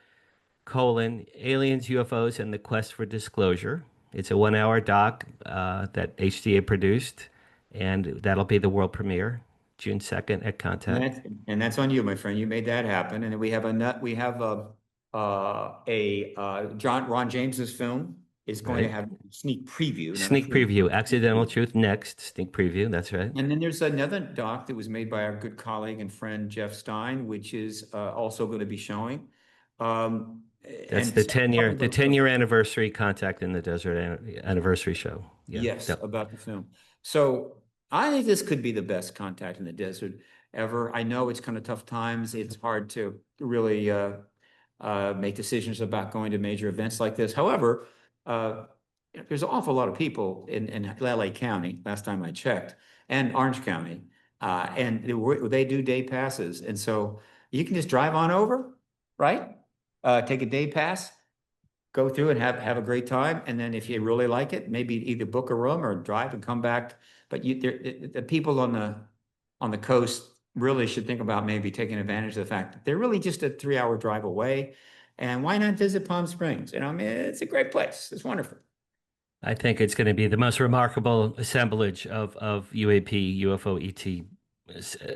Speaker 2: Aliens, UFOs, and the Quest for Disclosure. It's a 1 hour doc that HDA produced, and that'll be the world premiere, June 2nd at
Speaker 3: And
Speaker 2: Contact.
Speaker 3: that's on you, my friend. You made that happen. And then we have Ron James's film is going to
Speaker 2: Right.
Speaker 3: have a sneak preview, not a
Speaker 2: Sneak
Speaker 3: full
Speaker 2: preview, Accidental
Speaker 3: preview.
Speaker 2: Truth next, sneak preview. That's right.
Speaker 3: And then there's another doc that was made by our good colleague and friend Jeff Stein, which is also going to be showing.
Speaker 2: That's
Speaker 3: And so
Speaker 2: the 10-year anniversary Contact in the Desert anniversary show. Yeah.
Speaker 3: yes,
Speaker 2: Yep.
Speaker 3: about the film. So I think this could be the best Contact in the Desert ever. I know it's kind of tough times. It's hard to really make decisions about going to major events like this. However, there's an awful lot of people in LA County, last time I checked, and Orange County, and they do day passes. And so you can just drive on over, right? Take a day pass, go through and have a great time. And then if you really like it, maybe either book a room or drive and come back. But the people on the coast really should think about maybe taking advantage of the fact that they're really just a 3 hour drive away. And why not visit Palm Springs? I mean, it's a great place. It's wonderful.
Speaker 2: I think it's going to be the most remarkable assemblage of UAP, UFO, ET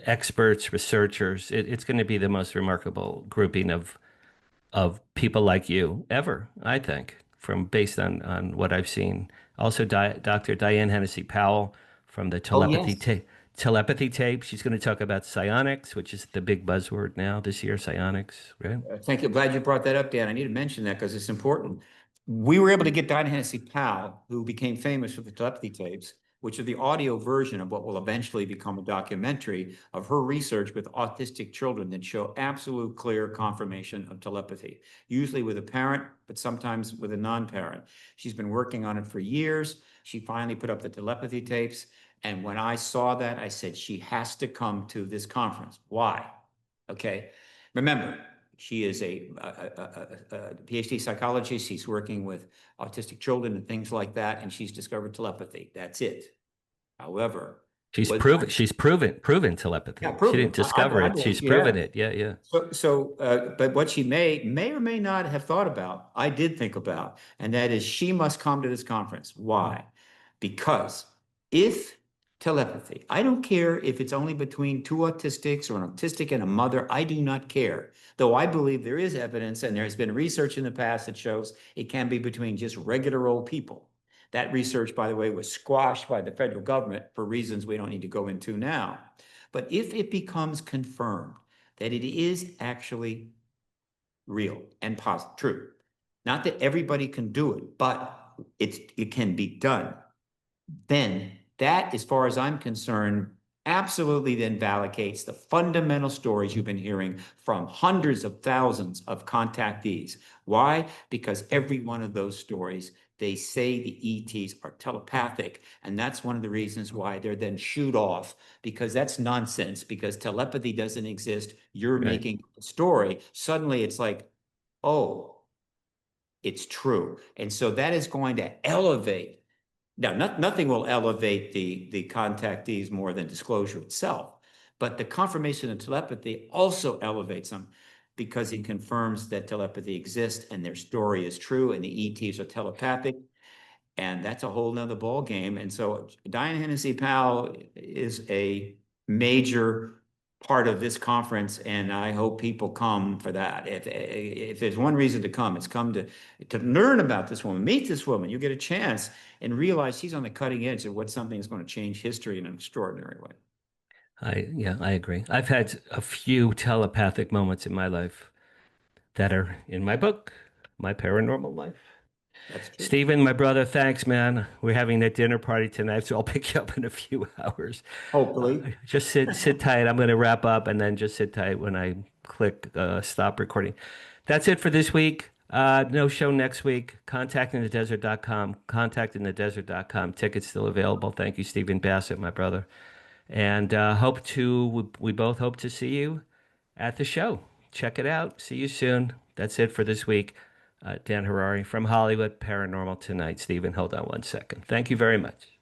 Speaker 2: experts, researchers. It's going to be the most remarkable grouping of people like you ever, I think, from based on what I've seen. Also, Dr. Diane Hennessy Powell from the
Speaker 3: Oh, yes.
Speaker 2: telepathy tape. She's going to talk about psionics, which is the big buzzword now this year, psionics, right?
Speaker 3: Thank you. Glad you brought that up, Dan. I need to mention that because it's important. We were able to get Diane Hennessy Powell, who became famous for the telepathy tapes, which are the audio version of what will eventually become a documentary of her research with autistic children that show absolute clear confirmation of telepathy, usually with a parent, but sometimes with a non-parent. She's been working on it for years. She finally put up the telepathy tapes. And when I saw that, I said, she has to come to this conference. Why? Okay. Remember, she is a PhD psychologist. She's working with autistic children and things like that, and she's discovered telepathy. That's it. However,
Speaker 2: She's proven telepathy.
Speaker 3: yeah,
Speaker 2: She
Speaker 3: proven
Speaker 2: didn't
Speaker 3: it.
Speaker 2: discover
Speaker 3: I
Speaker 2: it.
Speaker 3: believe
Speaker 2: She's
Speaker 3: she
Speaker 2: proven
Speaker 3: has.
Speaker 2: it. Yeah, yeah.
Speaker 3: But what she may or may not have thought about, I did think about, and that is she must come to this conference. Why? Because if telepathy, I don't care if it's only between two autistics or an autistic and a mother, I do not care. Though I believe there is evidence and there's been research in the past that shows it can be between just regular old people. That research, by the way, was squashed by the federal government for reasons we don't need to go into now. But if it becomes confirmed that it is actually real and positive, true, not that everybody can do it, but it can be done, then that, as far as I'm concerned, absolutely then validates the fundamental stories you've been hearing from hundreds of thousands of contactees. Why? Because every one of those stories, they say the ETs are telepathic. And that's one of the reasons why they're then shooed off, because that's nonsense, because telepathy doesn't exist. You're
Speaker 2: Right.
Speaker 3: making a story. Suddenly it's like, oh, it's true. And so that is going to elevate. Now, nothing will elevate the contactees more than disclosure itself, but the confirmation of telepathy also elevates them because it confirms that telepathy exists and their story is true and the ETs are telepathic. And that's a whole nother ball game. And so Diane Hennessy Powell is a major part of this conference, and I hope people come for that. If there's one reason to come, it's come to learn about this woman, meet this woman. You get a chance and realize she's on the cutting edge of what something is going to change history in an extraordinary way.
Speaker 2: I agree. I've had a few telepathic moments in my life that are in my book, My Paranormal Life.
Speaker 3: That's true.
Speaker 2: Steven, my brother, thanks, man. We're having that dinner party tonight, so I'll pick you up in a few hours.
Speaker 3: Hopefully.
Speaker 2: Just sit tight. I'm going to wrap up and then just sit tight when I click stop recording. That's it for this week. No show next week. Contactinthedesert.com. Contactinthedesert.com. Tickets still available. Thank you, Steven Bassett, my brother. And we both hope to see you at the show. Check it out. See you soon. That's it for this week. Dan Harary from Hollywood, Paranormal Tonight. Stephen, hold on one second. Thank you very much.